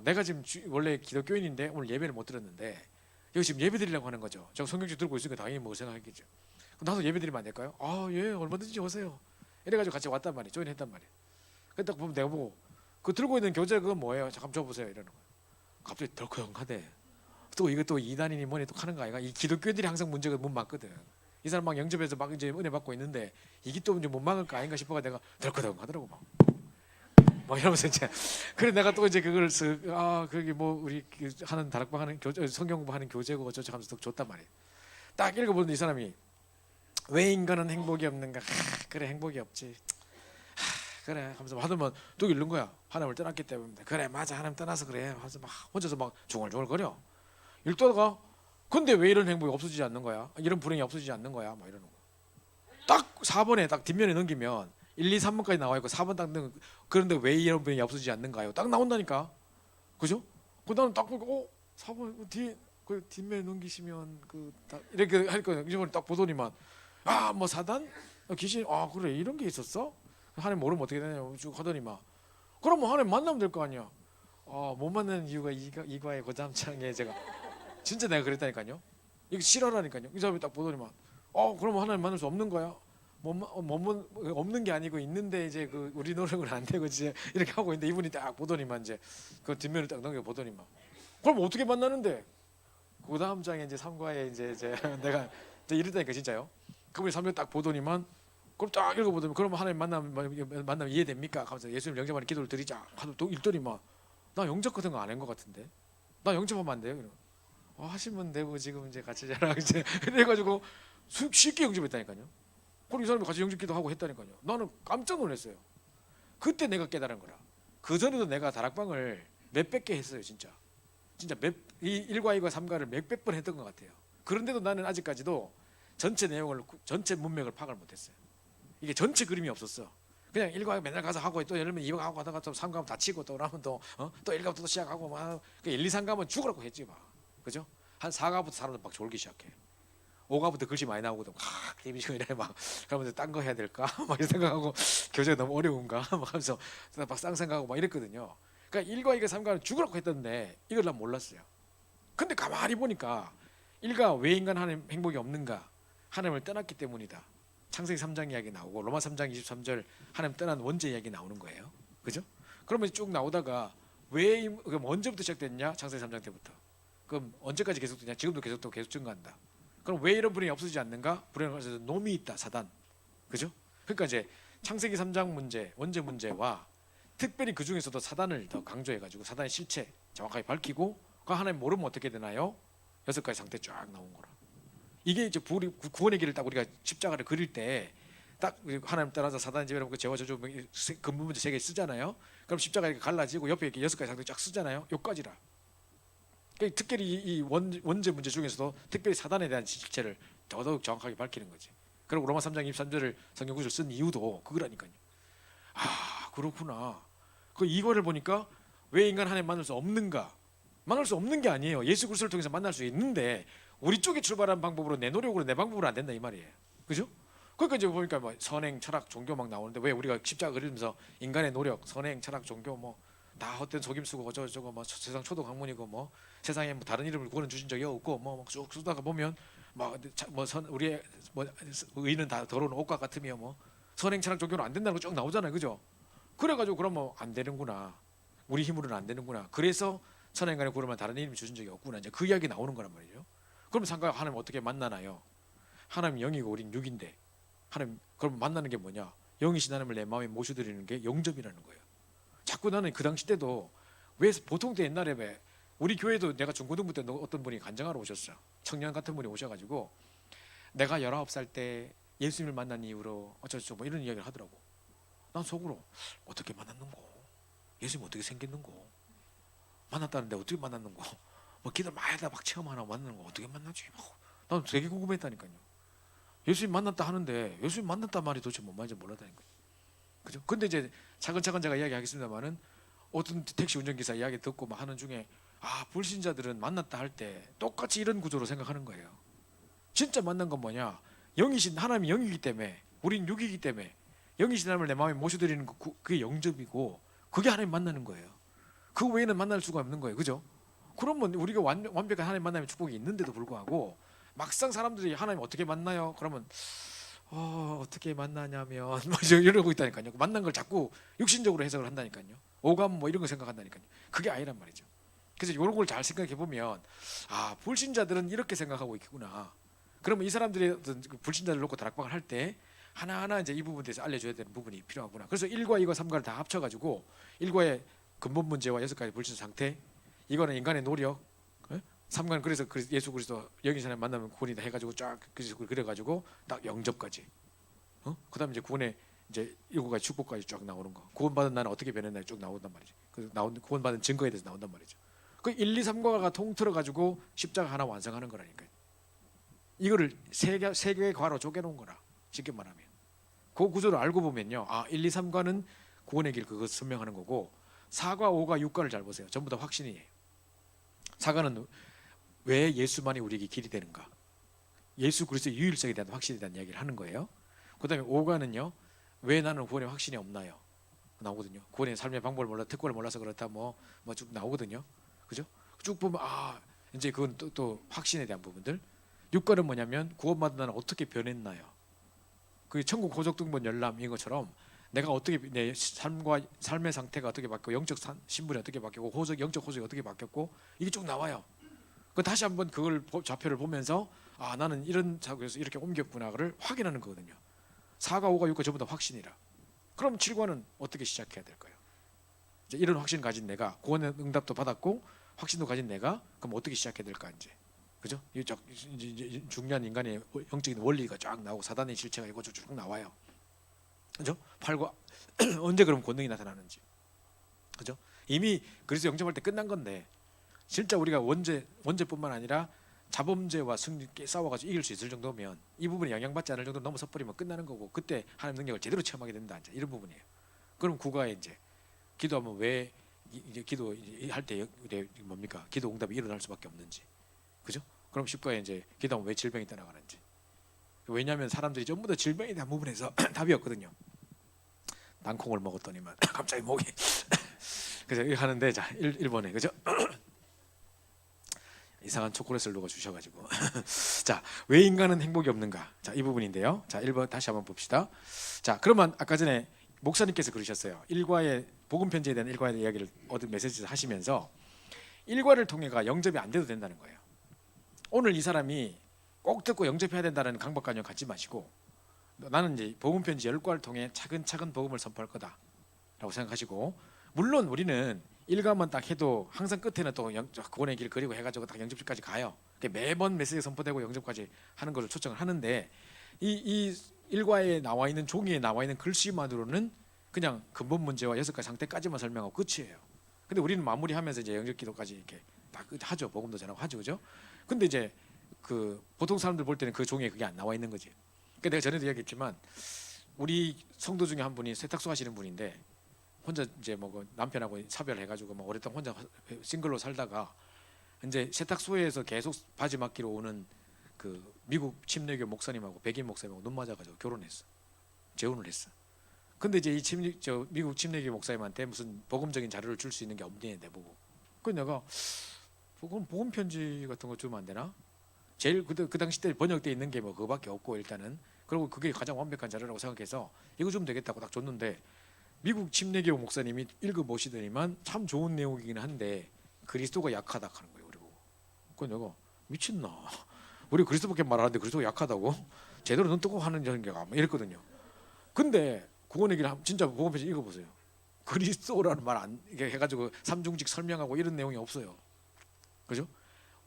S1: 내가 지금 원래 기독교인인데 오늘 예배를 못 들었는데 여기 지금 예배 드리려고 하는 거죠. 제가 성경책 들고 있으니까 당연히 뭐 생각하겠죠. 그럼 나도 예배 드리면 안 될까요? 예. 얼마든지 오세요. 이래가지고 같이 왔단 말이에요. 조인했단 말이에요. 그때 딱 보면 내가 보고 그 들고 있는 교재 그건 뭐예요? 잠깐 줘보세요. 이러는 거예요. 갑자기 덜컹하대. 또 이거 또 이단이니 뭐니 또 하는 거 아이가? 이 기독교인들이 항상 문제가 못 막거든. 이 사람 막 영접해서 막 이제 은혜 받고 있는데 이게 또 이제 못 막을 거 아닌가 싶어가 내가 덜컹하더라고 막 이러면서 이제 그래 내가 또 이제 그걸 그게 우리 하는 다락방 하는 성경 공부하는 교재고 어쩌고 하면서 줬단 말이에요. 딱 읽어보는데 이 사람이 왜 인간은 행복이 없는가? 그래 행복이 없지. 그래 하면서 하더만 또 읽는 거야. 하나님을 떠났기 때문에. 그래 맞아 하나님 떠나서 그래 하면서 막 혼자서 막 중얼중얼거려. 읽다가 근데 왜 이런 행복이 없어지지 않는 거야? 이런 불행이 없어지지 않는 거야? 막 이러는 거야. 딱 4번에 딱 뒷면에 넘기면 1, 2, 3번까지 나와 있고 4번 딱 넣은 그런데 왜 이런 불행이 없어지지 않는가요? 딱 나온다니까. 그죠? 나는 딱 보고 4번 뒤에 그 뒷면에 넘기시면 이렇게 할 거예요. 이번에 딱 보더니만 뭐 사단? 귀신? 그래 이런 게 있었어? 하나님 모르면 어떻게 되냐 쭉 하더니만 그럼 뭐 하나님 만나면 될 거 아니야. 못 만나는 이유가 이과의 고담창에 제가 진짜 내가 그랬다니까요. 이거 싫어라니까요. 이 사람이 딱 보더니만 그럼 하나님 만날 수 없는 거야? 없는 게 아니고 있는데 이제 우리 노력은 안 되고 이제 이렇게 하고 있는데 이분이 딱 보더니만 이제 그 뒷면을 딱 넘겨 보더니만 그럼 어떻게 만나는데? 그 다음 장에 이제 3과에 이제 내가 이제 이랬다니까 진짜요. 그분이 3절 딱 보더니만 그럼 딱 읽어보더니 그럼 하나님 만나면 이해됩니까? 하면서 예수님 영접하는 기도를 드리자. 하도 또 읽더니만 나 영접 같은 거 안 한 것 같은데 나 영접하면 안 돼요? 하시면 되고 지금 이제 같이 자랑 이제 이래가지고 쉽게 영접했다니까요. 그리고 이 사람이 같이 영접기도 하고 했다니까요. 나는 깜짝 놀랐어요. 그때 내가 깨달은 거라. 그 전에도 내가 다락방을 몇백 개 했어요. 진짜 이 1과 2과 3과를 몇백 번 했던 것 같아요. 그런데도 나는 아직까지도 전체 내용을 전체 문맥을 파악을 못했어요. 이게 전체 그림이 없었어. 그냥 1과 맨날 가서 하고 또 예를 들면 2과 하고 하다가 또 3과면 다치고 또 그러면 또 1과부터 또 시작하고 막 1, 2, 3과면 죽으라고 했지 막. 그죠? 한 4과부터 사람들 막 졸기 시작해. 5과부터 글씨 많이 나오거든. 데미지가 이래 막 그러면 딴 거 해야 될까? 막 이런 생각하고 교재가 너무 어려운가? 막 하면서 막 쌍생각하고 막 이랬거든요. 그러니까 1과, 2과, 3과는 죽으라고 했던데 이걸 난 몰랐어요. 근데 가만히 보니까 1과 왜 인간 하나님 행복이 없는가? 하나님을 떠났기 때문이다. 창세기 3장 이야기 나오고 로마 3장 23절 하나님 떠난 원죄 이야기 나오는 거예요. 그죠? 그러면 쭉 나오다가 그럼 언제부터 시작됐냐? 창세기 3장 때부터. 그럼 언제까지 계속되냐? 지금도 계속 증가한다. 그럼 왜 이런 불행이 없어지지 않는가? 불행을 가져서 놈이 있다. 사단. 그죠? 그러니까 이제 창세기 3장 문제, 원죄 문제와 특별히 그 중에서도 사단을 더 강조해가지고 사단의 실체 정확하게 밝히고 그 하나님 모르면 어떻게 되나요? 6가지 상태 쫙 나온 거라. 이게 이제 구원의 길을 딱 우리가 십자가를 그릴 때 딱 하나님 따라서 사단의 지배로 그 죄와 저주 근본 문제 3개 쓰잖아요. 그럼 십자가 이렇게 갈라지고 옆에 이렇게 6가지 상태 쫙 쓰잖아요. 요까지라. 그러니까 특별히 이 원죄 문제 중에서도 특별히 사단에 대한 실체를 더더욱 정확하게 밝히는 거지. 그리고 로마 3장 23절을 성경 구절을 쓴 이유도 그거라니까요. 아 그렇구나. 그 이거를 보니까 왜 인간 하나님 만날 수 없는가? 만날 수 없는 게 아니에요. 예수 그리스도를 통해서 만날 수 있는데 우리 쪽에 출발한 방법으로 내 노력으로 내 방법으로 안 된다 이 말이에요. 그죠? 그러니까 이제 보니까 뭐 선행, 철학, 종교 막 나오는데 왜 우리가 십자가 그리면서 인간의 노력, 선행, 철학, 종교 뭐 다 헛된 속임 쓰고 저거 뭐 세상 초도 강문이고 뭐 세상에 뭐 다른 이름을 구원을 주신 적이 없고 뭐 쭉 쓰다가 보면 우리의 뭐 의는 다 더러운 옷과 같으며 뭐 선행, 철학, 종교는 안 된다는 거 쭉 나오잖아요. 그죠? 그래가지고 그러면 안 되는구나. 우리 힘으로는 안 되는구나. 그래서 선행간의 구름은 다른 이름이 주신 적이 없구나. 이제 그 이야기 나오는 거란 말이죠. 그럼 상가 하나님 어떻게 만나나요? 하나님 영이고 우린 육인데 하나님 그럼 만나는 게 뭐냐? 영이신 하나님을 내 마음에 모셔드리는 게 영접이라는 거예요. 자꾸 나는 그 당시 때도 왜 보통 때 옛날에 왜 우리 교회도 내가 중고등부 때 어떤 분이 간증하러 오셨어. 청년 같은 분이 오셔가지고 내가 19살 때 예수님을 만난 이후로 어쩌고 뭐 이런 이야기를 하더라고. 난 속으로 어떻게 만났는고? 예수님 어떻게 생겼는고? 만났다는데 어떻게 만났는고? 뭐 기도 많이 하다 막 체험하나 만나는 거 어떻게 만나지? 난 되게 궁금했다니까요. 예수님 만났다 하는데 예수님 만났단 말이 도대체 뭔 말인지 몰랐다니까요. 그죠? 근데 이제 차근차근 제가 이야기하겠습니다만은 어떤 택시 운전기사 이야기 듣고 막 하는 중에 불신자들은 만났다 할 때 똑같이 이런 구조로 생각하는 거예요. 진짜 만난 건 뭐냐? 영이신 하나님이 영이기 때문에 우린 육이기 때문에 영이신 하나님을 내 마음에 모셔드리는 그게 영접이고 그게 하나님 만나는 거예요. 그 외에는 만날 수가 없는 거예요. 그죠? 그러면 우리가 완벽한 하나님 만남의 축복이 있는데도 불구하고 막상 사람들이 하나님 어떻게 만나요? 그러면 어떻게 만나냐면 뭐 이러고 있다니까요. 만난 걸 자꾸 육신적으로 해석을 한다니까요. 오감 뭐 이런 거 생각한다니까요. 그게 아니란 말이죠. 그래서 이런 걸 잘 생각해 보면 불신자들은 이렇게 생각하고 있구나. 그러면 이 사람들이 어떤 불신자들 놓고 다락방을 할 때 하나하나 이제 이 부분에 대해서 알려줘야 되는 부분이 필요하구나. 그래서 1과 2과 3과를 다 합쳐가지고 1과의 근본 문제와 6가지 불신 상태, 이거는 인간의 노력, 3과는 그래서 예수 그리스도 영이신 하나님 만나면 구원이다 해가지고 쫙 그래가지고 딱 영접까지. 그다음에 이제 구원의 이제 7가지 축복까지 쫙 나오는 거. 구원받은 나는 어떻게 변했나 쭉 나온단 말이죠. 그 구원받은 증거에 대해서 나온단 말이죠. 그 1, 2, 3과가 통틀어 가지고 십자가 하나 완성하는 거라니까요. 이거를 세 개의 과로 쪼개놓은 거라. 쉽게 말하면 그 구조를 알고 보면요, 1, 2, 3과는 구원의 길 그거 설명하는 거고 4과, 5과, 6과를 잘 보세요. 전부 다 확신이에요. 4과는 왜 예수만이 우리에게 길이 되는가? 예수 그리스도의 유일성에 대한 확신에 대한 이야기를 하는 거예요. 그다음에 5과는요, 왜 나는 구원의 확신이 없나요? 나오거든요. 구원의 삶의 방법을 몰라 특권을 몰라서 그렇다 뭐 쭉 나오거든요. 그죠? 쭉 보면 이제 그건 또 확신에 대한 부분들. 6과는 뭐냐면 구원받은 나는 어떻게 변했나요? 그 천국 고속등본 열람인 것처럼 내가 어떻게 내 삶의 상태가 어떻게 바뀌고 영적 신분이 어떻게 바뀌고 영적 호적이 어떻게 바뀌었고 이게 쭉 나와요. 그 다시 한번 그걸 좌표를 보면서 나는 이런 작업에서 이렇게 옮겼구나를 확인하는 거거든요. 4과 5과 6과 전부 다 확신이라. 그럼 7과는 어떻게 시작해야 될까요? 이제 이런 확신 가진 내가 구원의 응답도 받았고 확신도 가진 내가 그럼 어떻게 시작해야 될까 이제. 그죠? 이제 중요한 인간의 영적인 원리가 쫙 나오고 사단의 실체가 이거 쭉 나와요. 그죠? 8과 언제 그럼 권능이 나타나는지. 그죠? 이미 그리스도 영접할 때 끝난 건데 진짜 우리가 원죄뿐만 아니라 자범죄와 승리 싸워가지고 이길 수 있을 정도면 이 부분이 영향받지 않을 정도로 넘어서 버리면 끝나는 거고 그때 하나님 능력을 제대로 체험하게 된다. 이제 이런 부분이에요. 그럼 국가에 이제 기도하면 왜 이제 기도할 때 뭡니까? 기도 응답이 일어날 수밖에 없는지, 그죠? 그럼 십과에 이제 기도하면 왜 질병이 떠나가는지. 왜냐하면 사람들이 전부 다 질병에 대한 부분에서 답이 없거든요. 땅콩을 먹었더니만 갑자기 목이 그래서 이렇게 하는데 자 1번에 그죠? 이상한 초콜릿을 누가 주셔가지고 자 왜 인간은 행복이 없는가? 자 이 부분인데요. 자 1번 다시 한번 봅시다. 자 그러면 아까 전에 목사님께서 그러셨어요. 일과의 복음 편지에 대한 일과의 이야기를 얻은 메시지를 하시면서 일과를 통해가 영접이 안 돼도 된다는 거예요. 오늘 이 사람이 꼭 듣고 영접해야 된다는 강박관념 갖지 마시고 나는 이제 복음 편지 10과를 통해 차근차근 복음을 선포할 거다라고 생각하시고 물론 우리는 일과만 딱 해도 항상 끝에는 또 구원의 길 그리고 해가지고 딱 영접까지 가요. 매번 메시지 선포되고 영접까지 하는 것을 초청을 하는데 이 일과에 나와 있는 종이에 나와 있는 글씨만으로는 그냥 근본 문제와 6가지 상태까지만 설명하고 끝이에요. 근데 우리는 마무리하면서 이제 영접 기도까지 이렇게 딱 하죠. 복음도 전하고 하죠, 그죠? 근데 이제 그 보통 사람들 볼 때는 그 종이에 그게 안 나와 있는 거지. 그러니까 내가 전에도 이야기했지만 우리 성도 중에 한 분이 세탁소 하시는 분인데 혼자 이제 뭐 남편하고 사별해가지고 뭐 오랫동안 혼자 싱글로 살다가 이제 세탁소에서 계속 바지 맞기로 오는 그 미국 침례교 목사님하고 백인 목사님하고 눈 맞아가지고 결혼했어. 재혼을 했어. 근데 이제 미국 침례교 목사님한테 무슨 복음적인 자료를 줄 수 있는 게 없네 내보고. 그래서 내가 그럼 복음 편지 같은 거 주면 안 되나? 제일 그 당시 때 번역돼 있는 게 뭐 그거밖에 없고 일단은 그리고 그게 가장 완벽한 자료라고 생각해서 이거 주면 되겠다고 딱 줬는데 미국 침례교 목사님이 읽어보시더니만 참 좋은 내용이긴 한데 그리스도가 약하다 하는 거예요. 그리고 그 내가 미친나? 우리 그리스도밖에 말하는데 그리스도가 약하다고? 제대로 눈 뜨고 하는 전개가 이랬거든요. 근데 구원의 길 진짜 복음 편지 읽어보세요. 그리스도라는 말 안 이게 해가지고 삼중직 설명하고 이런 내용이 없어요. 그죠?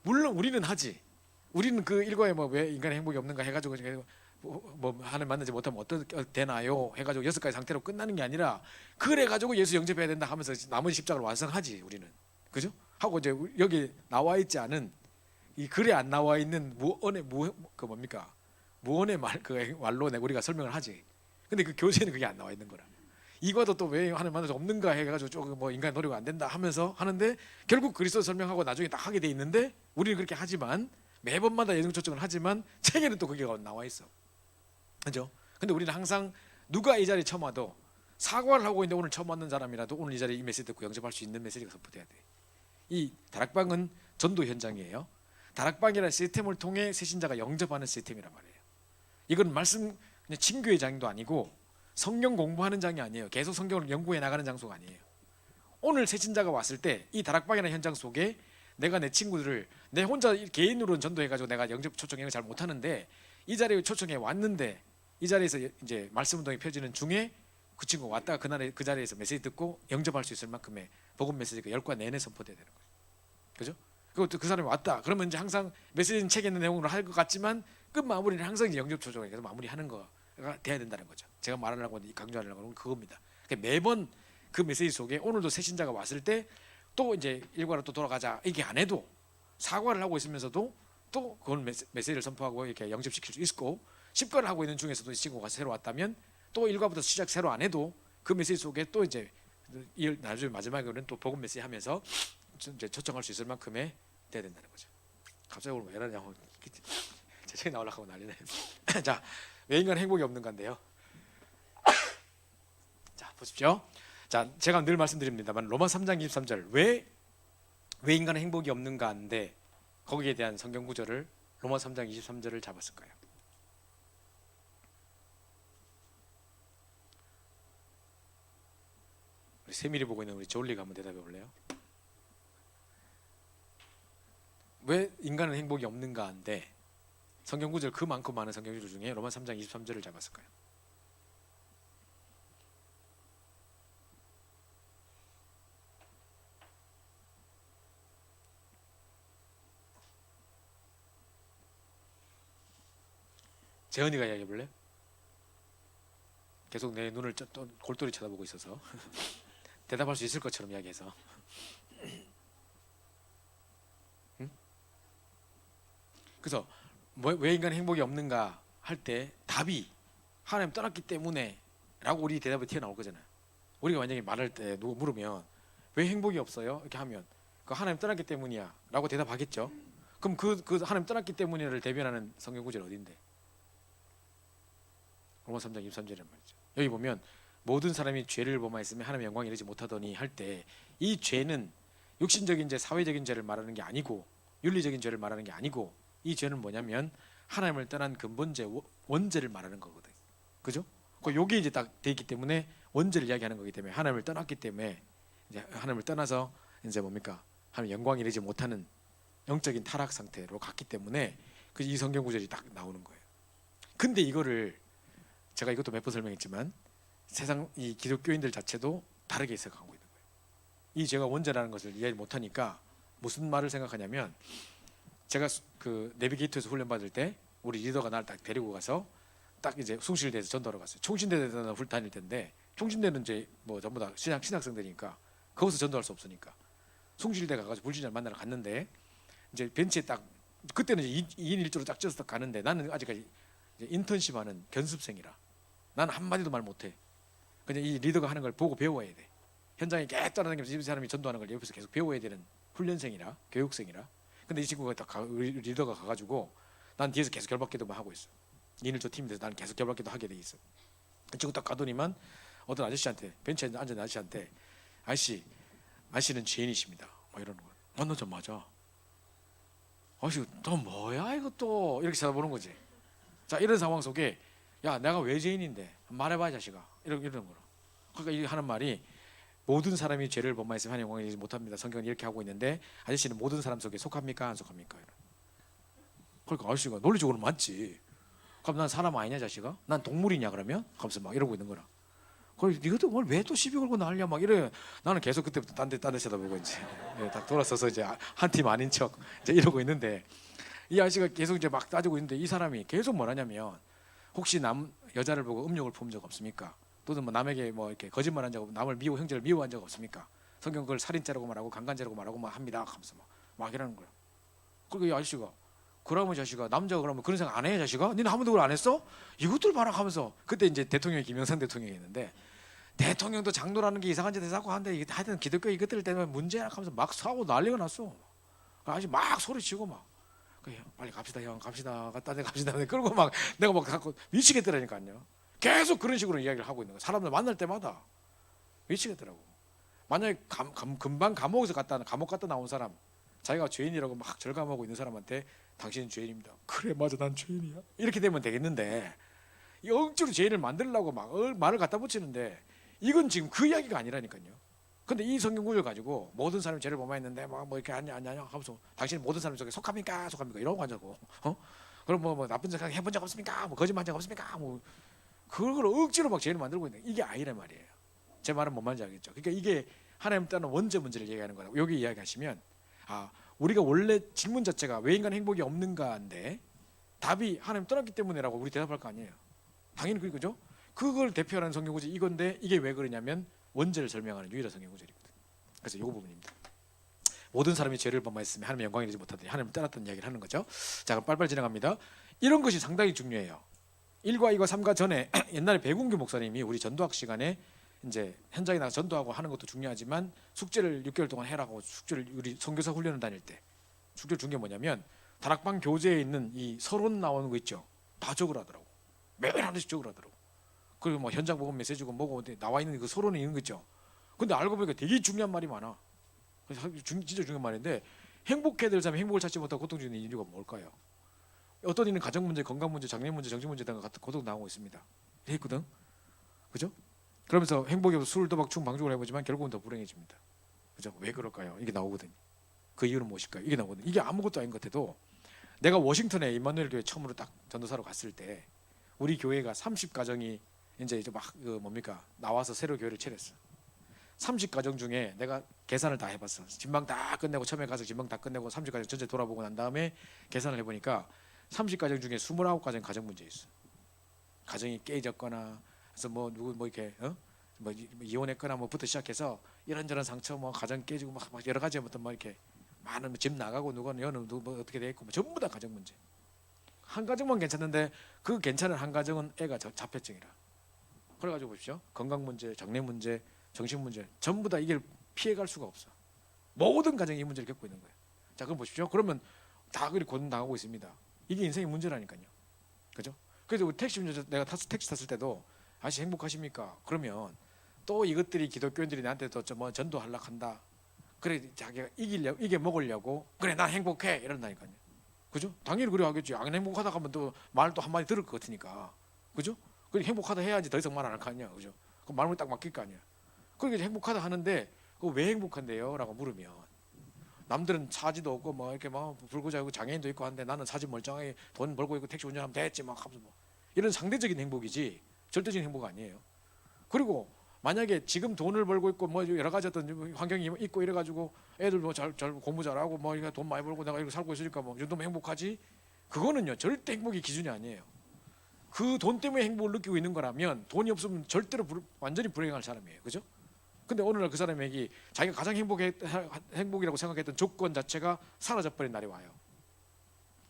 S1: 물론 우리는 하지. 우리는 그 일과에 뭐 왜 인간의 행복이 없는가 해가지고 뭐 하늘 만나지 못하면 어떻게 되나요? 해가지고 6가지 상태로 끝나는 게 아니라 그래가지고 예수 영접해야 된다 하면서 나머지 십자가를 완성하지 우리는. 그죠? 하고 이제 여기 나와 있지 않은 이 글에 안 나와 있는 무언의 말 그 말로 우리가 설명을 하지. 근데 그 교재는 그게 안 나와 있는 거라. 이과도 또 왜 하늘 만나지 없는가 해가지고 조금 뭐 인간 노력 안 된다 하면서 하는데 결국 그리스도 설명하고 나중에 딱 하게 돼 있는데 우리는 그렇게 하지만 매번마다 예정 초청을 하지만 책에는 또 그게 나와 있어. 그죠? 근데 우리는 항상 누가 이 자리에 처음 와도 사과를 하고 있는데 오늘 처음 왔는 사람이라도 오늘 이 자리에 이 메시지 듣고 영접할 수 있는 메시지가 선포돼야 돼. 이 다락방은 전도 현장이에요. 다락방이라는 시스템을 통해 새신자가 영접하는 시스템이란 말이에요. 이건 말씀 그냥 친교의 장도 아니고 성경 공부하는 장이 아니에요. 계속 성경을 연구해 나가는 장소가 아니에요. 오늘 새신자가 왔을 때 이 다락방이라는 현장 속에 내가 내 친구들을 내 혼자 개인으로는 전도해가지고 내가 영접 초청을 잘 못하는데 이 자리에 초청해 왔는데 이 자리에서 이제 말씀 운동이 펴지는 중에 그 친구가 왔다가 그날에 그 자리에서 메시지 듣고 영접할 수 있을 만큼의 복음 메시지가 10과 내내 선포돼야 되는 거예요. 그죠? 그리고 또 그 사람이 왔다 그러면 이제 항상 메시지는 책에 있는 내용으로 할 것 같지만 끝 마무리는 항상 이제 영접 초청에 계속 마무리하는 거가 돼야 된다는 거죠. 제가 말하려고 강조하려고 하는 건 그겁니다. 그러니까 매번 그 메시지 속에 오늘도 새신자가 왔을 때 또 이제 일과로 또 돌아가자 이게 안 해도 사과를 하고 있으면서도 또 그건 메시지를 선포하고 이렇게 영접시킬 수 있고 10과를 하고 있는 중에서도 이 친구가 새로 왔다면 또 일과부터 시작 새로 안 해도 그 메시지 속에 또 이제 나중에 마지막에는 또 복음 메시지 하면서 이제 초청할 수 있을 만큼의 돼야 된다는 거죠. 갑자기 오늘 왜 이러냐고 제 책이 나오려고 하고 난리네. 자, 왜 인간 행복이 없는 건데요. 자, 보십시오. 자, 제가 늘 말씀드립니다만 로마 3장 23절 왜 인간은 행복이 없는가인데 거기에 대한 성경 구절을 로마 3장 23절을 잡았을까요? 우리 세밀히 보고 있는 우리 졸리가 한번 대답해 볼래요? 왜 인간은 행복이 없는가인데 성경 구절 그 많고 많은 성경 구절 중에 로마 3장 23절을 잡았을까요? 재현이가 이야기해 볼래? 계속 내 눈을 또 골똘히 쳐다보고 있어서 대답할 수 있을 것처럼 이야기해서. 응? 그래서 왜 인간 행복이 없는가 할 때 답이 하나님 떠났기 때문에라고 우리 대답이 튀어나올 거잖아요. 우리가 만약에 말할 때 누구 물으면 왜 행복이 없어요? 이렇게 하면 그 하나님 떠났기 때문이야라고 대답하겠죠. 그럼 그 하나님 떠났기 때문이를 대변하는 성경 구절 어딘데? 로마 3장 23절이란 말이죠. 여기 보면 모든 사람이 죄를 범하였으면 하나님의 영광에 이르지 못하더니 할 때 이 죄는 육신적인 죄, 사회적인 죄를 말하는 게 아니고 윤리적인 죄를 말하는 게 아니고 이 죄는 뭐냐면 하나님을 떠난 근본죄, 원죄를 말하는 거거든. 그죠? 요게 이제 딱 돼 있기 때문에 원죄를 이야기하는 거기 때문에 하나님을 떠났기 때문에 이제 하나님을 떠나서 이제 뭡니까? 하나님 영광에 이르지 못하는 영적인 타락 상태로 갔기 때문에 이 성경 구절이 딱 나오는 거예요. 근데 이거를 제가 이것도 몇 번 설명했지만 세상 이 기독교인들 자체도 다르게 해석하고 있는 거예요. 이 죄가 원죄라는 것을 이해 못하니까 무슨 말을 생각하냐면 제가 그 내비게이터에서 훈련 받을 때 우리 리더가 나를 딱 데리고 가서 딱 이제 숭실대에서 전도하러 갔어요. 총신대에서 다닐 텐데 총신대는 이제 뭐 전부 다 신학생들이니까 거기서 전도할 수 없으니까 숭실대 가가지고 불신자를 만나러 갔는데 이제 벤치에 딱 그때는 이제 2인 1조로 딱 쪄서 딱 가는데 나는 아직까지 이제 인턴십하는 견습생이라 나는 한마디도 말 못해. 그냥 이 리더가 하는 걸 보고 배워야 돼. 현장에 계속 따라다니면서 이 사람이 전도하는 걸 옆에서 계속 배워야 되는 훈련생이라 교육생이라. 근데 이 친구가 딱 리더가 가가지고 난 뒤에서 계속 결박기도만 하고 있어. 2인 1조 팀이 돼서 나는 계속 결박기도 하게 돼 있어. 그 친구 딱 가더니만 어떤 아저씨한테 벤치에 앉은 아저씨한테 아저씨는 죄인이십니다. 막 이러는 거야. 맞아. 아저씨 너 뭐야 이것도 이렇게 쳐다보는 거지. 자 이런 상황 속에 야 내가 왜 죄인인데 말해봐 자식아 이러는 거라. 그러니까 이 하는 말이 모든 사람이 죄를 범하였으면 하나님 영광을 이루지 못합니다. 성경은 이렇게 하고 있는데 아저씨는 모든 사람 속에 속합니까 안 속합니까? 그러니까 아저씨가 논리적으로 맞지. 그럼 난 사람 아니냐 자식아? 난 동물이냐 그러면? 하면서 막 이러고 있는 거라. 그래서 니가도 뭘 왜 또 시비 걸고 난리야 막 이래. 나는 계속 그때부터 딴데 쳐다보고 이제 딱 돌아서서 이제 한 팀 아닌 척 이제 이러고 있는데 이 아저씨가 계속 이제 막 따지고 있는데 이 사람이 계속 뭐라냐면 혹시 여자를 보고 음욕을 품은 적 없습니까? 또는 뭐 남에게 뭐 이렇게 거짓말한 적 남을 형제를 미워한 적 없습니까? 성경 그걸 살인죄라고 말하고 강간죄라고 말하고 막 합니다. 하면서 막 이러는 거야. 그리고 이 아저씨가 그러면 자식아 남자가 그러면 그런 생각 안 해 자식아? 니는 한 번도 그걸 안 했어? 이것들 봐라 하면서 그때 이제 대통령이 김영삼 대통령이었는데 대통령도 장로라는 게 이상한 짓 해서 하는데 이게 하여튼 기독교 이것들 때문에 문제야 하면서 막 사고 난리가 났어. 아저씨 막 소리치고 막 빨리 갑시다 형 갑시다 딴데 갑시다 그러고 막 내가 막 자꾸 미치겠더라니까요. 계속 그런 식으로 이야기를 하고 있는 거야. 사람들 만날 때마다 미치겠더라고. 만약에 금방 감옥 갔다 나온 사람 자기가 죄인이라고 막 절감하고 있는 사람한테 당신은 죄인입니다. 그래 맞아 난 죄인이야. 이렇게 되면 되겠는데 억지로 죄인을 만들려고 막 말을 갖다 붙이는데 이건 지금 그 이야기가 아니라니까요. 근데 이 성경 구절 가지고 모든 사람이 죄를 범하였는데 뭐 이렇게 아냐 하면서 당신은 모든 사람 속에 속합니까 이러고 하자고. 그럼 뭐 나쁜 생각 해본 적 없습니까? 뭐 거짓말한 적 없습니까? 뭐 그걸 억지로 막 죄를 만들고 있는 이게 아니란 말이에요. 제 말은 뭔 말인지 알겠죠? 그러니까 이게 하나님 따는 원죄 문제를 얘기하는 거라고. 여기 이야기하시면 우리가 원래 질문 자체가 왜 인간 행복이 없는가인데 답이 하나님 떠났기 때문에라고 우리 대답할 거 아니에요. 당연히 그죠? 그걸 대표하는 성경 구절이 이건데 이게 왜 그러냐면 원죄를 설명하는 유일한 성경 구절이거든. 그래서 이 부분입니다. 모든 사람이 죄를 범하였으면 하나님의 영광을 이루지 못하더니 하나님을 떠났다는 이야기를 하는 거죠. 자 그럼 빨리빨리 진행합니다. 이런 것이 상당히 중요해요. 1과 2과 3과 전에 옛날에 백운규 목사님이 우리 전도학 시간에 이제 현장에 나가 전도하고 하는 것도 중요하지만 숙제를 6개월 동안 해라고 숙제를 우리 선교사 훈련을 다닐 때 숙제를 준 게 뭐냐면 다락방 교재에 있는 이 서론 나오는 거 있죠. 다 적으라더라고. 매일 하나씩 적으라더라고. 그리고 뭐 현장 보고 메시지고 뭐고 나와 있는 그 서론에 있는 거 있죠. 근데 알고 보니까 되게 중요한 말이 많아. 진짜 중요한 말인데 행복해야 될 사람이 행복을 찾지 못하고 고통 주는 이유가 뭘까요? 어떤 이는 가정 문제, 건강 문제, 장래 문제, 정신 문제 등과 같은 고통 나오고 있습니다. 했거든, 그죠? 그러면서 행복이 없어 술, 도박, 충, 방종을 해보지만 결국은 더 불행해집니다. 그죠? 왜 그럴까요? 이게 나오거든요. 그 이유는 무엇일까요? 이게 나오거든요. 이게 아무것도 아닌 것 같아도 내가 워싱턴에 임마누엘 교회 처음으로 딱 전도사로 갔을 때 우리 교회가 30가정이 이제 막 뭡니까 나와서 새로 교회를 차렸어. 30가정 중에 내가 계산을 다 해봤어. 진방 다 끝내고 처음에 가서 진방 다 끝내고 30가정 전체 돌아보고 난 다음에 계산을 해보니까 30가정 중에 29가정 가정 문제 있어. 가정이 깨졌거나 그래서 뭐 누구 뭐 이렇게 뭐 이혼했거나 뭐부터 시작해서 이런저런 상처 뭐 가정 깨지고 막 여러 가지 어떤 뭐 이렇게 많은 집 나가고 누구는 여는 누구 뭐 어떻게 돼 있고 뭐 전부 다 가정 문제. 한 가정만 괜찮은데 그 괜찮은 한 가정은 애가 자폐증이라. 그래가지고 보십시오. 건강 문제, 장래 문제, 정신 문제 전부 다 이걸 피해갈 수가 없어. 모든 가정이 이 문제를 겪고 있는 거예요. 자, 그럼 보십시오. 그러면 다 그리 고통당하고 있습니다. 이게 인생의 문제라니까요. 그죠? 그래서 우리 택시 운전자 내가 택시 탔을 때도 아저씨 행복하십니까? 그러면 또 이것들이 기독교인들이 나한테 또 뭐 전도하려고 한다. 그래 자기가 이게 먹으려고 그래 난 행복해 이런다니까요. 그죠? 당연히 그래 하겠지. 안 행복하다 하면 또 말 또 한마디 들을 것 같으니까. 그죠? 그래 행복하다 해야지 더 이상 말 안 할 거 아니야. 그죠? 그 말문이 딱 막힐 거 아니야. 그러니까 행복하다 하는데 그거 왜 행복한데요? 라고 물으면 남들은 사지도 없고 뭐 이렇게 막 불구자고 장애인도 있고 한데 나는 사지 멀쩡하게 돈 벌고 있고 택시 운전하면 됐지 막 하면서 뭐 이런 상대적인 행복이지 절대적인 행복 아니에요. 그리고 만약에 지금 돈을 벌고 있고 뭐 여러 가지 어떤 환경이 있고 이래가지고 애들 뭐 잘 공부 잘하고 뭐 이거 돈 많이 벌고 내가 이렇게 살고 있으니까 뭐 이 정도면 행복하지. 그거는요 절대 행복의 기준이 아니에요. 그 돈 때문에 행복을 느끼고 있는 거라면 돈이 없으면 절대로 완전히 불행할 사람이에요. 그죠? 근데 어느 날 그 사람에게 자기가 가장 행복이라고 생각했던 조건 자체가 사라져버린 날이 와요.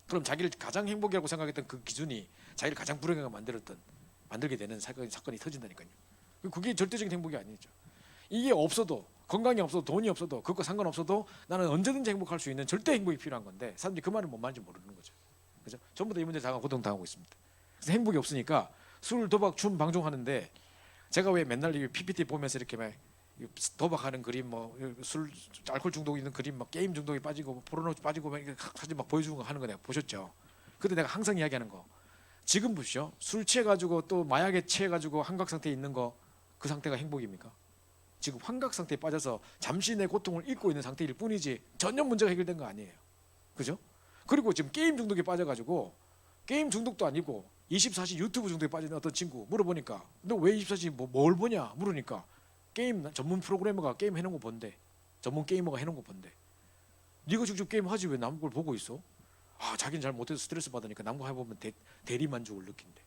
S1: 그럼 자기를 가장 행복이라고 생각했던 그 기준이 자기를 가장 불행하게 만들게 되는 사건이 터진다니까요. 그게 절대적인 행복이 아니죠. 이게 없어도 건강이 없어도 돈이 없어도 그것과 상관없어도 나는 언제든지 행복할 수 있는 절대 행복이 필요한 건데 사람들이 그 말을 뭔 말인지 모르는 거죠. 그죠? 전부 다 이 문제에 다 고통당하고 있습니다. 그래서 행복이 없으니까 술, 도박, 춤 방종하는데 제가 왜 맨날 이 PPT 보면서 이렇게 막 도박하는 그림, 뭐 술, 알코올 중독 있는 그림, 막 게임 중독에 빠지고 포르노 빠지고 막 이렇게 사진 막 보여주는 거 하는 거 내가 보셨죠? 근데 내가 항상 이야기하는 거 지금 보시죠. 술 취해가지고 또 마약에 취해가지고 환각 상태에 있는 거 그 상태가 행복입니까? 지금 환각 상태에 빠져서 잠시 내 고통을 잊고 있는 상태일 뿐이지 전혀 문제가 해결된 거 아니에요. 그죠? 그리고 지금 게임 중독에 빠져가지고 게임 중독도 아니고 24시 유튜브 중독에 빠진 어떤 친구 물어보니까 너 왜 24시 뭘 보냐 물으니까 게임 전문 프로그래머가 게임 해놓은 거 본대. 전문 게이머가 해놓은 거 본대. 네가 직접 게임 하지 왜 남 걸 보고 있어? 아 자기는 잘 못해서 스트레스 받으니까 남 거 해보면 대리 만족을 느낀대.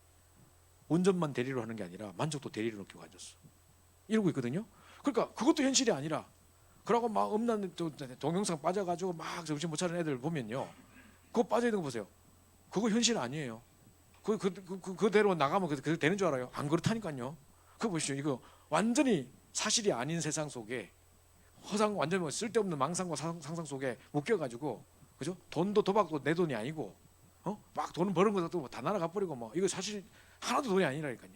S1: 운전만 대리로 하는 게 아니라 만족도 대리로 느끼고 앉았어. 이러고 있거든요. 그러니까 그것도 현실이 아니라 그러고 막 음란 동영상 빠져가지고 막 정신 못 차리는 애들 보면요. 그거 빠져있는 거 보세요. 그거 현실 아니에요. 그대로 나가면 그 되는 줄 알아요. 안 그렇다니까요. 그거 보시죠. 이거 완전히 사실이 아닌 세상 속에 완전히 쓸데없는 망상과 상상 속에 묶여가지고 그죠? 돈도 도박도 내 돈이 아니고 막 돈 버는 것도 다 날아가 버리고 뭐 이거 사실 하나도 돈이 아니라니까요.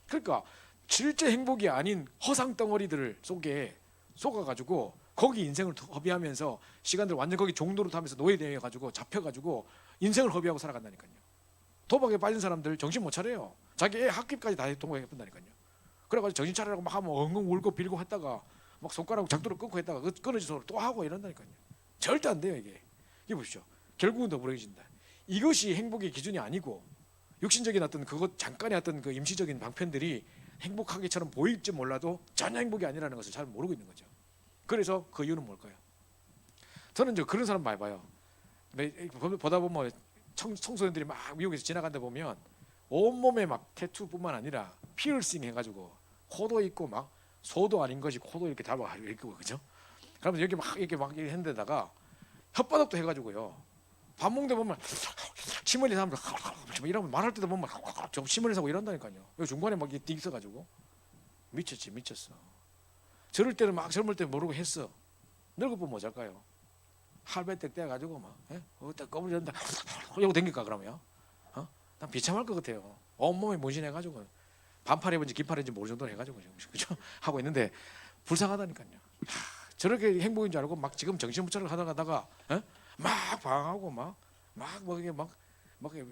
S1: 그러니까 실제 행복이 아닌 허상 덩어리들 속에 속아가지고 거기 인생을 허비하면서 시간들 완전 거기 종로로 타면서 노예되어가지고 잡혀가지고 인생을 허비하고 살아간다니까요. 도박에 빠진 사람들 정신 못 차려요. 자기 애 학교까지 다 도박해본다니까요. 그래가지고 정신 차리라고 막 하면 엉엉 울고 빌고 했다가 막 손가락 작두로 끊고 했다가 끊어져서 또 하고 이런다니까요. 절대 안 돼요 이게. 이게 보십시오. 결국은 더 불행해진다. 이것이 행복의 기준이 아니고 육신적인 어떤 그것 잠깐의 어떤 그 임시적인 방편들이 행복하기처럼 보일지 몰라도 전혀 행복이 아니라는 것을 잘 모르고 있는 거죠. 그래서 그 이유는 뭘까요? 저는 이제 그런 사람 많이 봐요. 보다 보면 청소년들이 막 미국에서 지나간다 보면 온몸에 막 태투뿐만 아니라 피어싱 해가지고 코도 있고 막 소도 아닌 것이 코도 이렇게 달아 있고 그죠? 그러면 여기 막 이렇게 했는데다가 혓바닥도 해가지고요. 밥 먹는데 보면 침을 사람들 이러면 말할 때도 보면 좀 침을 사고 이런다니까요. 여기 중간에 막 이게 있어가지고 미쳤어. 저럴 때는 막 젊을 때 모르고 했어. 늙어보면 어쩔까요? 할배댁 떼가지고 막 꺼부렸는데 이러고 댕길까 그러면 난 비참할 것 같아요. 온몸에 문신해가지고 반팔 입은지 긴팔 입은지 모를 정도로 해가지고 그죠? 하고 있는데 불쌍하다니까요. 저렇게 행복인 줄 알고 막 지금 정신 못 차리고 하다가 막 방황하고 막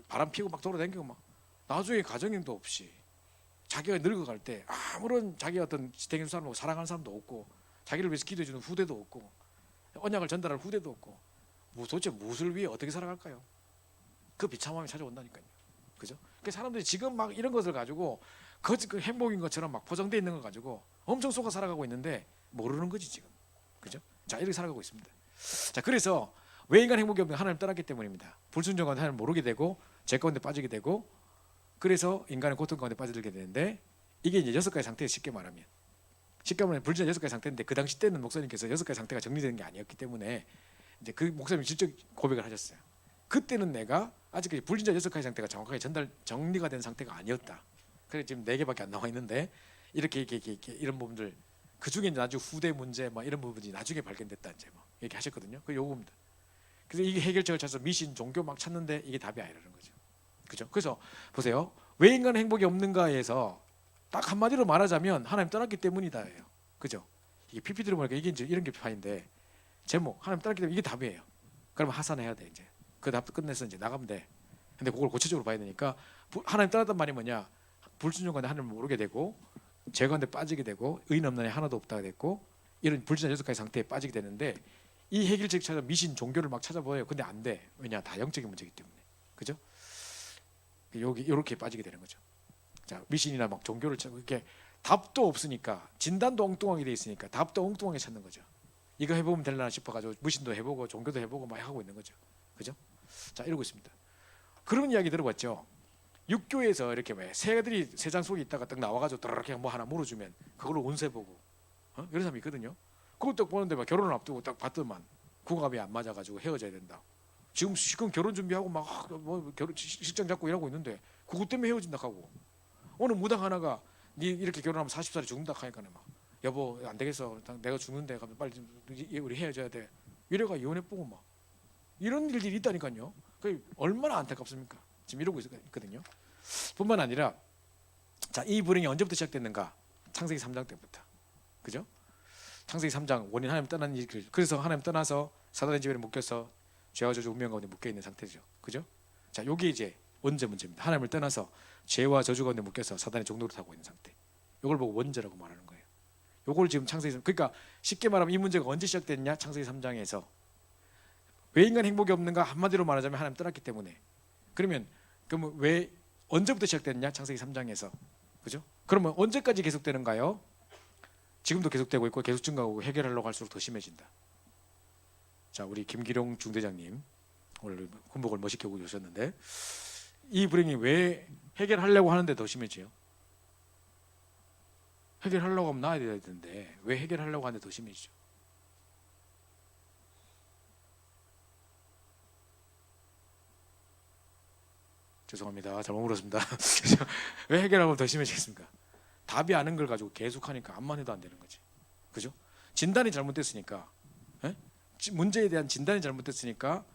S1: 바람 피고 막 돌아다니고 막 나중에 가정도 없이 자기가 늙어갈 때 아무런 자기 어떤 지탱해줄 사람도 사랑하는 사람도 없고 자기를 위해서 기도해주는 후대도 없고 언약을 전달할 후대도 없고 도대체 무엇을 위해 어떻게 살아갈까요? 그 비참함이 찾아온다니까요. 그죠? 그 사람들이 지금 막 이런 것을 가지고 그 행복인 것처럼 막 포장되어 있는 걸 가지고 엄청 속아 살아가고 있는데 모르는 거지 지금. 그죠? 자 이렇게 살아가고 있습니다. 자 그래서 왜 인간 행복이 없는 하나님 떠났기 때문입니다. 불순종한 하나님 모르게 되고 죄 가운데 빠지게 되고 그래서 인간의 고통 가운데 빠져들게 되는데 이게 이제 6가지 상태에 쉽게 말하면 불순종 6가지 상태인데 그 당시 때는 목사님께서 6가지 상태가 정리되는 게 아니었기 때문에 이제 그 목사님이 직접 고백을 하셨어요. 그때는 내가 아직까지 불진자 여섯 가지 상태가 정확하게 정리가 된 상태가 아니었다. 그래서 지금 4개밖에 안 나와 있는데 이렇게 이런 부분들 그 중에 나중에 후대 문제 막 이런 부분이 나중에 발견됐다 이제 뭐 이렇게 하셨거든요. 그 요겁니다. 그래서 이게 해결책을 찾아서 미신 종교 막 찾는데 이게 답이 아니라는 거죠. 그죠? 그래서 보세요. 왜 인간은 행복이 없는가에서 딱 한마디로 말하자면 하나님 떠났기 때문이다예요. 그죠? 이게 PPT로 보니까 이게 이제 이런 게 판인데 제목 하나님 떠났기 때문에 이게 답이에요. 그러면 하산해야 돼 이제. 그 답 끝내서 이제 나가면 돼. 근데 그걸 구체적으로 봐야 되니까 하나님 떠났단 말이 뭐냐? 불순종가운데 하나님을 모르게 되고 죄 가운데 빠지게 되고 의인 없는 애 하나도 없다가 됐고 이런 불순종 여섯 가지 상태에 빠지게 되는데 이 해결책 찾아 미신 종교를 막 찾아봐요. 근데 안 돼. 왜냐? 다 영적인 문제이기 때문에. 그죠? 여기 이렇게 빠지게 되는 거죠. 자, 미신이나 막 종교를 찾고 이렇게 답도 없으니까 진단도 엉뚱하게 돼 있으니까 답도 엉뚱하게 찾는 거죠. 이거 해보면 되려나 싶어가지고 미신도 해보고 종교도 해보고 막 하고 있는 거죠. 그죠? 자, 이러고 있습니다. 그런 이야기 들어봤죠. 육교에서 이렇게 왜 새들이 새장 속에 있다가 딱 나와가지고 이렇게 뭐 하나 물어주면 그걸로 운세 보고 이런 사람이 있거든요. 그걸 딱 보는데 막 결혼을 앞두고 딱 봤더만 궁합이 안 맞아가지고 헤어져야 된다. 지금 결혼 준비하고 막 뭐 결혼 실장 잡고 일하고 있는데 그것 때문에 헤어진다 하고 오늘 무당 하나가 니 이렇게 결혼하면 40살에 죽는다 하니까는 막 여보 안 되겠어 내가 죽는데 가면 빨리 좀 우리 헤어져야 돼 이래가 이혼해보고 막 이런 일들이 있다니까요. 그 얼마나 안타깝습니까? 지금 이러고 있거든요. 뿐만 아니라 자, 이 불행이 언제부터 시작됐는가? 창세기 3장 때부터. 그죠? 창세기 3장 원인 하나님 떠난 일 그래서 하나님 떠나서 사단의 지배에 묶여서 죄와 저주 운명 가운데 묶여 있는 상태죠. 그죠? 자, 요게 이제 원죄 문제입니다. 하나님을 떠나서 죄와 저주 가운데 묶여서 사단의 종노릇 하고 있는 상태. 요걸 보고 원죄라고 말하는 거예요. 요걸 지금 창세기 그러니까 쉽게 말하면 이 문제가 언제 시작됐냐? 창세기 3장에서 왜 인간 행복이 없는가? 한마디로 말하자면 하나님 떠났기 때문에. 그러면 왜 언제부터 시작됐냐? 창세기 3장에서. 그죠? 그러면 언제까지 계속되는가요? 지금도 계속되고 있고 계속 증가하고 해결하려고 할수록 더 심해진다. 자, 우리 김기룡 중대장님 오늘 군복을 멋있게 입고 오셨는데 이 불행이 왜 해결하려고 하는데 더 심해져요? 해결하려고 하면 나아야 되는데 왜 해결하려고 하는데 더 심해지죠? 죄송합니다. 잘못 물었습니다. 왜 해결하면 더 심해지겠습니까? 답이 아는 걸 가지고 계속하니까 암만 해도 안 되는 거지. 그죠? 진단이 잘못됐으니까 문제에 대한 진단이 잘못됐으니까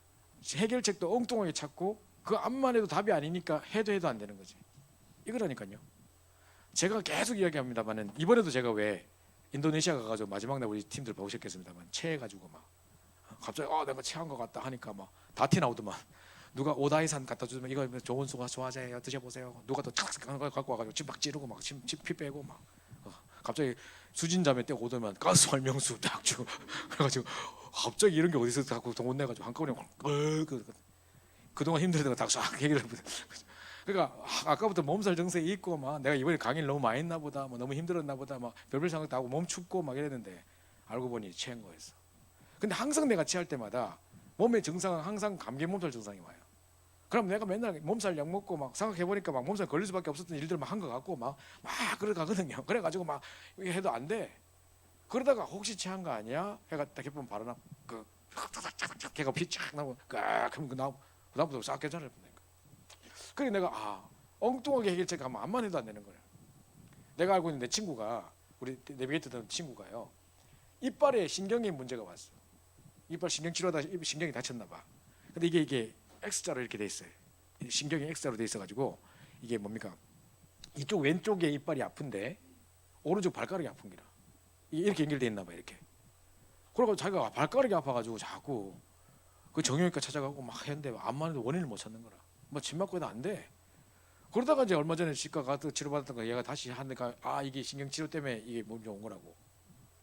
S1: 해결책도 엉뚱하게 찾고 그 암만 해도 답이 아니니까 해도 안 되는 거지. 이거라니까요. 제가 계속 이야기합니다만은 이번에도 제가 왜 인도네시아 가가지고 마지막 날 우리 팀들 보셨겠습니다만 체해가지고 막 갑자기 내가 체한 것 같다 하니까 막 다 티 나오더만 누가 오다이산 갖다 주면 이거 좋은 소화제예요 드셔보세요. 누가 또 착착한 걸 갖고 와가지고 침 막 찌르고 막 피 빼고 막 갑자기 수진자매 때 오더만 가스 활명수 딱 주고 그래가지고 갑자기 이런 게 어디서 자꾸 돈 내가지고 한꺼번에 그동안 힘들던 거 다 싹 해결해. 그러니까 아까부터 몸살 증세 있고 막 내가 이번에 강의를 너무 많이 했나 보다 뭐 너무 힘들었나 보다 막 별별 생각도 하고 몸 춥고 막 이랬는데 알고 보니 체한 거였어. 근데 항상 내가 체할 때마다 몸의 증상은 항상 감기 몸살 증상이 와요. 그럼 내가 맨날 몸살 약 먹고 막 생각해 보니까 막 몸살 걸릴 수밖에 없었던 일들 막 한 것 같고 막 그러가거든요. 그래가지고 막 이게 해도 안 돼. 그러다가 혹시 체한 거 아니야? 해가 딱 해보면 바로 나 그 걔가 피 쫙 나고 그럼 그 나고 그다음부터 싹 괜찮을 뻔하니까. 그래 내가 엉뚱하게 해결책 하면 암만 해도 안 되는 거야. 내가 알고 있는 내 친구가 우리 내비게이터 듣는 친구가요. 이빨에 신경에 문제가 왔어. 이빨 신경 치료하다 신경이 다쳤나 봐. 근데 이게 X자로 이렇게 돼 있어요. 신경이 X자로 돼 있어가지고 이게 뭡니까? 이쪽 왼쪽에 이빨이 아픈데 오른쪽 발가락이 아픈 기라. 이게 이렇게 연결돼 있나 봐 이렇게. 그러고 자기가 발가락이 아파가지고 자꾸 그 정형외과 찾아가고 막 했는데 암만 해도 원인을 못 찾는 거라. 뭐 침 맞고 해도 안 돼. 그러다가 이제 얼마 전에 치과 가서 치료받았던 거 얘가 다시 하니까 이게 신경 치료 때문에 이게 몸이 온 거라고.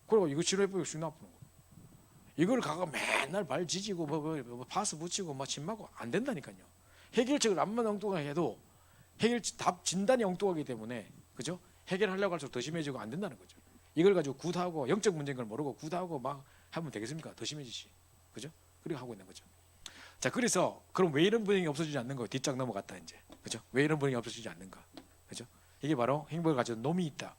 S1: 그리고 이거 치료해보고 쑥 나쁘는 거. 이걸 가가 맨날 발 지지고 뭐 파스 붙이고 막 침 맞고 안 된다니까요. 해결책을 암만 엉뚱하게 해도 답 진단이 엉뚱하기 때문에 그죠? 해결하려고 할수록 더 심해지고 안 된다는 거죠. 이걸 가지고 굿하고 영적 문제인 걸 모르고 굿하고 막 하면 되겠습니까? 더 심해지지. 그죠? 그리고 하고 있는 거죠. 자, 그래서 그럼 왜 이런 분위기 없어지지 않는 거예요? 뒷장 넘어갔다 이제. 그죠? 왜 이런 분위기 없어지지 않는가? 그죠? 이게 바로 행복을 가진 놈이 있다.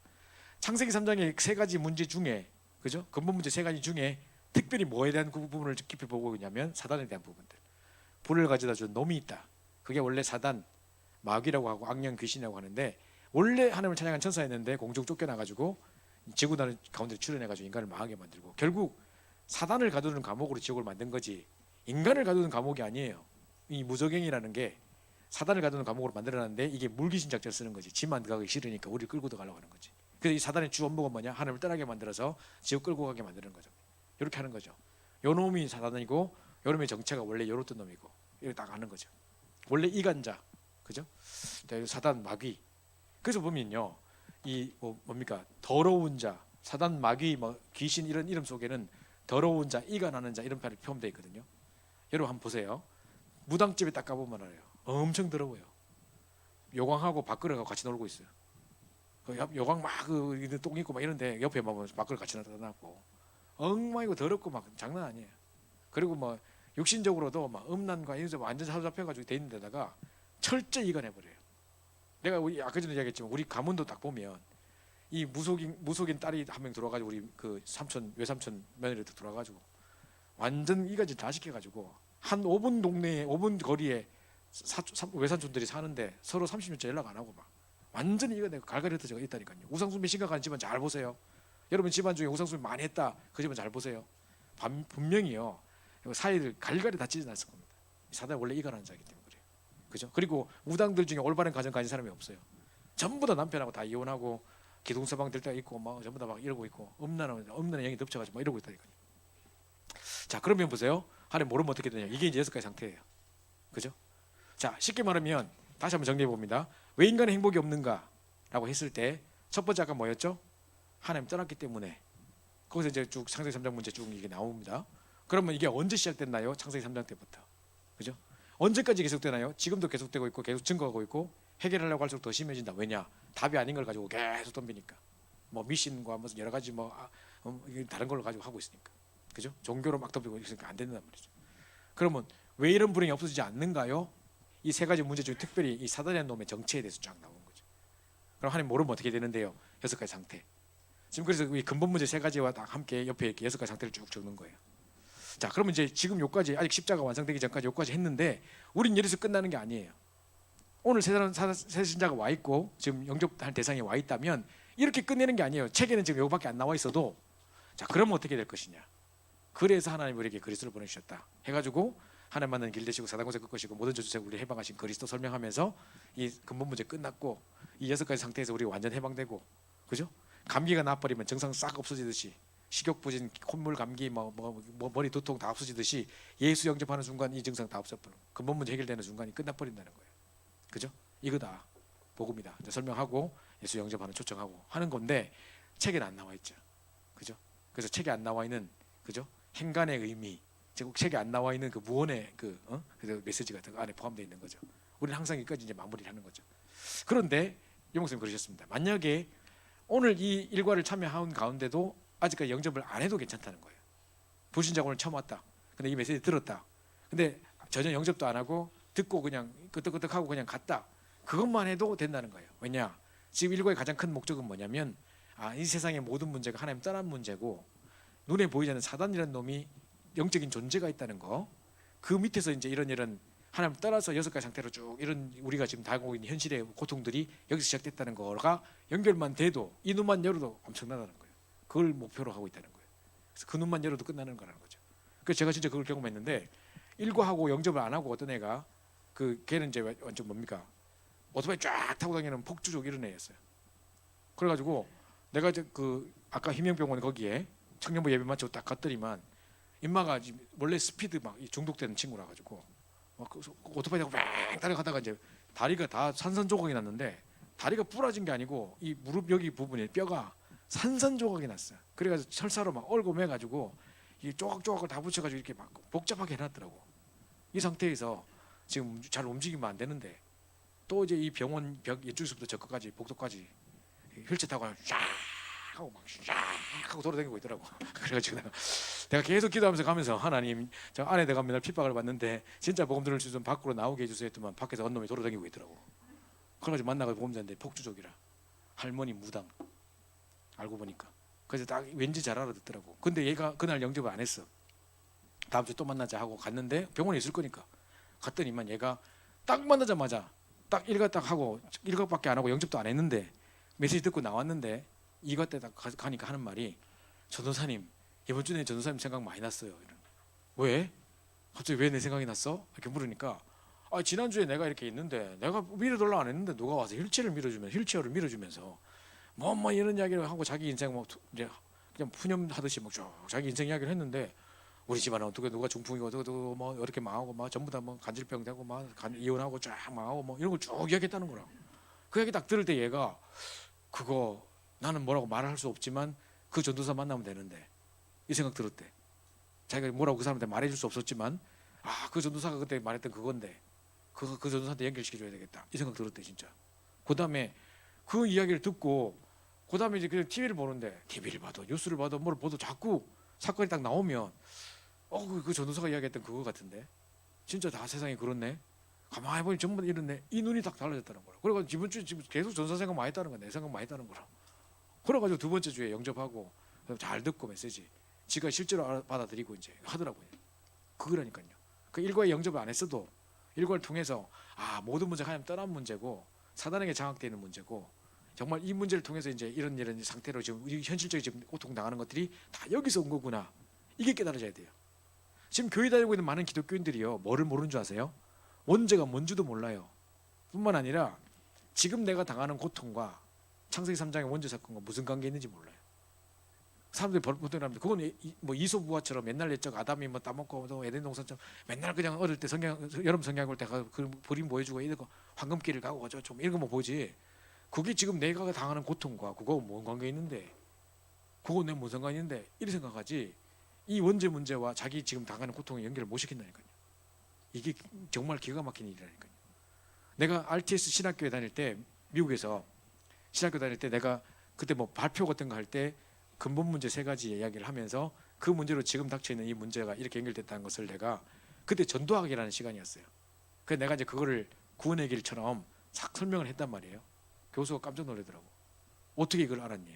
S1: 창세기 3장의 세 가지 문제 중에 그죠? 근본 문제 세 가지 중에 특별히 뭐에 대한 그 부분을 깊이 보고 있냐면 사단에 대한 부분들. 불을 가져다 준 놈이 있다. 그게 원래 사단, 마귀라고 하고 악령 귀신이라고 하는데 원래 하나님을 찬양한 천사였는데 공중 쫓겨나가지고 지구 가운데 출현해가지고 인간을 망하게 만들고 결국 사단을 가두는 감옥으로 지옥을 만든 거지 인간을 가두는 감옥이 아니에요. 이 무저갱이라는 게 사단을 가두는 감옥으로 만들어놨는데 이게 물귀신 작전을 쓰는 거지. 지만 가기 싫으니까 우리를 끌고 들어가려고 하는 거지. 그래서 이 사단의 주 업무가 뭐냐? 하나님을 떠나게 만들어서 지옥 끌고 가게 만드는 거죠. 이렇게 하는 거죠. 요 놈이 사단이고 요 놈의 정체가 원래 요렇던 놈이고 이렇게 딱 하는 거죠. 원래 이간자, 그죠? 사단 마귀. 그래서 보면요, 이 뭡니까? 더러운 자, 사단 마귀, 뭐 귀신 이런 이름 속에는 더러운 자, 이간하는 자 이런 말이 포함되어 있거든요. 여러분 한번 보세요. 무당집에 딱 가보면 알아요. 엄청 더러워요. 요광하고 밥그릇하고 같이 놀고 있어요. 요광 막똥 있고 막 이런데 옆에 막 밥그릇 같이 놔놨고 엉망이고 더럽고 막 장난 아니에요. 그리고 뭐 육신적으로도 막 음란과 이런 완전 사로잡혀가지고 돼 있는 데다가 철저히 이간해버려요. 내가 우리 아까 전에 이야기했지만 우리 가문도 딱 보면 이 무속인 딸이 한 명 들어와가지고 우리 그 외삼촌 며느리도 들어와가지고 완전 이간질 다 시켜가지고 한 5분 동네에 5분 거리에 외삼촌들이 사는데 서로 30년째 연락 안 하고 막 완전히 이간되고 갈갈이 흩어져 있다니까요. 우상숭배 심각한 집안 잘 보세요. 여러분 집안 중에 우상숭배 많이 했다 그 집안 잘 보세요. 분명히요 사이를 갈갈이 다 찢어놨을 겁니다. 사단 원래 이간하는 자이기 때문에 그래요. 그죠? 그리고 무당들 중에 올바른 가정 가진 사람이 없어요. 전부 다 남편하고 다 이혼하고 기둥서방 될 때가 있고 막 전부 다 막 이러고 있고 음란한 영이 덮쳐가지고 막 이러고 있다니까요. 자 그러면 보세요. 하나님 모르면 어떻게 되냐? 이게 이제 6가지 상태예요. 그죠? 자 쉽게 말하면 다시 한번 정리해 봅니다. 왜 인간의 행복이 없는가라고 했을 때 첫 번째 아까 뭐였죠? 하나님 떠났기 때문에. 거기서 이제 쭉 창세기 3장 문제 쭉 이게 나옵니다. 그러면 이게 언제 시작됐나요? 창세기 3장 때부터. 그죠? 언제까지 계속되나요? 지금도 계속되고 있고 계속 증거하고 있고 해결하려고 할수록 더 심해진다. 왜냐? 답이 아닌 걸 가지고 계속 덤비니까. 뭐 미신과 무슨 여러 가지 다른 걸 가지고 하고 있으니까. 그죠? 종교로 막 덤비고 있으니까 안 된단 말이죠. 그러면 왜 이런 불행이 없어지지 않는가요? 이 세 가지 문제 중에 특별히 이 사단이라는 놈의 정체에 대해서 쫙 나온 거죠. 그럼 하나님 모르면 어떻게 되는데요? 6가지 상태. 지금 그래서 이 근본 문제 3가지와 다 함께 옆에 이렇게 6가지 상태를 쭉 적는 거예요. 자, 그러면 이제 지금 요까지 아직 십자가 완성되기 전까지 요까지 했는데 우린 여기서 끝나는 게 아니에요. 오늘 새 신자가 와 있고 지금 영접할 대상이 와 있다면 이렇게 끝내는 게 아니에요. 책에는 지금 요거밖에 안 나와 있어도 자, 그러면 어떻게 될 것이냐? 그래서 하나님 우리에게 그리스도를 보내주셨다 해가지고 하나님 만나는 길 되시고 사단 권세 끝것이고 모든 저주세고 우리 해방하신 그리스도 설명하면서 이 근본 문제 끝났고 이 6가지 상태에서 우리가 완전 해방되고 그죠? 감기가 나버리면 증상 싹 없어지듯이 식욕 부진, 콧물 감기, 머리 두통 다 없어지듯이 예수 영접하는 순간 이 증상 다 없어버려. 근본 문제 해결되는 순간이 끝나버린다는 거예요. 그죠? 이거다. 복음이다. 설명하고 예수 영접하는 초청하고 하는 건데 책에는 안 나와 있죠. 그죠? 그래서 책에 안 나와 있는 그죠? 행간의 의미, 즉 책에 안 나와 있는 그 무언의 그래서 메시지가 그 안에 포함되어 있는 거죠. 우리는 항상 여기까지 이제 마무리를 하는 거죠. 그런데 용목사님 그러셨습니다. 만약에 오늘 이 일과를 참여한 가운데도 아직까지 영접을 안 해도 괜찮다는 거예요. 불신자가 오늘 처음 왔다. 근데 이 메시지 들었다. 근데 전혀 영접도 안 하고 듣고 그냥 끄떡끄떡하고 그냥 갔다. 그것만 해도 된다는 거예요. 왜냐? 지금 일과의 가장 큰 목적은 뭐냐면 이 세상의 모든 문제가 하나님 떠난 문제고 눈에 보이지 않는 사단이라는 놈이 영적인 존재가 있다는 거. 그 밑에서 이제 이런 하나님 따라서 6가지 상태로 쭉 이런 우리가 지금 당하고 있는 현실의 고통들이 여기서 시작됐다는 거가 연결만 돼도 이 눈만 열어도 엄청나다는 거예요. 그걸 목표로 하고 있다는 거예요. 그래서 그 눈만 열어도 끝나는 거라는 거죠. 그래서 제가 진짜 그걸 경험했는데 일과하고 영접을 안 하고 어떤 애가 걔는 이제 완전 뭡니까? 오토바이 쫙 타고 다니는 폭주족 이런 애였어요. 그래가지고 내가 이제 아까 희명병원 거기에 청년부 예배 마치고 딱 갔더니만 인마가 원래 스피드 막 중독되는 친구라 가지고 오토바이 타고 막 따라가다가 이제 다리가 다 산산조각이 났는데 다리가 부러진 게 아니고 이 무릎 여기 부분에 뼈가 산산조각이 났어요. 그래가지고 철사로 막 얼고 매가지고 이 조각조각을 다 붙여가지고 이렇게 막 복잡하게 해놨더라고. 이 상태에서 지금 잘 움직이면 안 되는데 또 이제 이 병원 벽 이쪽에서부터 저 끝까지 복도까지 휠체어 타고 쫙 하고 막 쫙 하고 돌아다니고 있더라고. 그래가지고 내가 계속 기도하면서 가면서 하나님 저 안에 내가 맨날 핍박을 받는데 진짜 복음 들을 수 좀 밖으로 나오게 해주세요 했더만 밖에서 언놈이 돌아다니고 있더라고. 그래가지고 만나가 복음자인데 폭주족이라 할머니 무당 알고 보니까 그래서 딱 왠지 잘 알아듣더라고. 근데 얘가 그날 영접을 안 했어. 다음 주에 또 만나자 하고 갔는데 병원에 있을 거니까 갔더니만 얘가 딱 만나자마자 딱 일각 딱 하고 일각밖에 안 하고 영접도 안 했는데 메시지 듣고 나왔는데 이것 때 딱 가니까 하는 말이 전도사님 이번 주에 전도사님 생각 많이 났어요. 이런. 왜? 갑자기 왜 내 생각이 났어? 이렇게 물으니까 지난주에 내가 이렇게 있는데 내가 밀어달라 안 했는데 누가 와서 휠체어를 밀어주면서 뭐 이런 이야기를 하고 자기 인생 뭐 이제 그냥 푸념하듯이 막 쭉 자기 인생 이야기를 했는데 우리 집안은 어떻게 누가 중풍이고 어떻게 뭐 이렇게 망하고 막 전부 다 뭐 간질병 되고 막 이혼하고 쫙 망하고 뭐 이런 걸 쭉 이야기했다는 거라. 그 얘기 딱 들을 때 얘가 그거 나는 뭐라고 말할 수 없지만 그 전도사 만나면 되는데 이 생각 들었대. 자기가 뭐라고 그 사람한테 말해줄 수 없었지만 그 전도사가 그때 말했던 그건데 그 전도사한테 연결시켜줘야 되겠다 이 생각 들었대 진짜. 그 다음에 그 이야기를 듣고 그 다음에 이제 그냥 TV를 보는데 TV를 봐도 뉴스를 봐도 뭘 봐도 자꾸 사건이 딱 나오면 그 전도사가 이야기했던 그거 같은데 진짜 다 세상이 그렇네. 가만히 보니 전부 다 이렇네. 이 눈이 딱 달라졌다는 거라. 그래가지고 이번 주에 지금 계속 전도사 생각 많이 했다는 거야. 내 생각 많이 했다는 거라. 그래가지고 두 번째 주에 영접하고 잘 듣고 메시지 지가 실제로 받아들이고 이제 하더라고요. 그거라니까요. 그 일과에 영접을 안 했어도 일과를 통해서 모든 문제가 하나님 떠난 문제고 사단에게 장악되는 문제고 정말 이 문제를 통해서 이제 이런 상태로 지금 현실적인 지금 고통 당하는 것들이 다 여기서 온 거구나. 이게 깨달아져야 돼요. 지금 교회 다니고 있는 많은 기독교인들이요. 뭐를 모르는 줄 아세요? 원죄가 뭔지도 몰라요. 뿐만 아니라 지금 내가 당하는 고통과 창세기 3장의 원죄 사건과 무슨 관계 있는지 몰라요. 사람들이 보통 사람들 그건 뭐 이솝우화처럼 옛날 옛적 아담이 뭐 따먹고 에덴 동산처럼 맨날 그냥 어릴 때 여름 성경 볼 때 그 그림 보여주고 이런 거 황금길을 가고 좀 이런 거만 보지. 그게 지금 내가 당하는 고통과 그거 뭔 관계 있는데 그거 내가 무슨 상관이 있는데 이렇게 생각하지. 이 원죄 문제와 자기 지금 당하는 고통을 연결을 못 시킨다니까요. 이게 정말 기가 막힌 일이라니까요. 내가 RTS 신학교에 다닐 때 미국에서 신학교 다닐 때 내가 그때 뭐 발표 같은 거 할 때 근본 문제 3가지 이야기를 하면서 그 문제로 지금 닥쳐 있는 이 문제가 이렇게 연결됐다는 것을 내가 그때 전도학이라는 시간이었어요. 그래서 내가 이제 그거를 구원의 길처럼 싹 설명을 했단 말이에요. 교수가 깜짝 놀라더라고. 어떻게 이걸 알았니?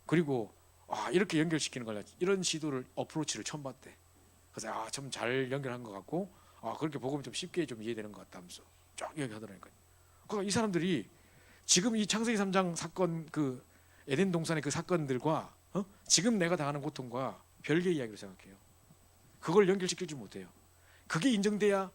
S1: 그리고 이렇게 연결시키는 걸 이런 시도를 어프로치를 처음 봤대. 그래서 참 잘 연결한 것 같고 그렇게 복음이 좀 쉽게 좀 이해되는 것 같다면서 쫙 이야기하더라니까요. 그러니까 이 사람들이 지금 이 창세기 3장 사건 그 에덴 동산의 그 사건들과 지금 내가 당하는 고통과 별개의 이야기로 생각해요. 그걸 연결시키지 못해요. 그게 인정돼야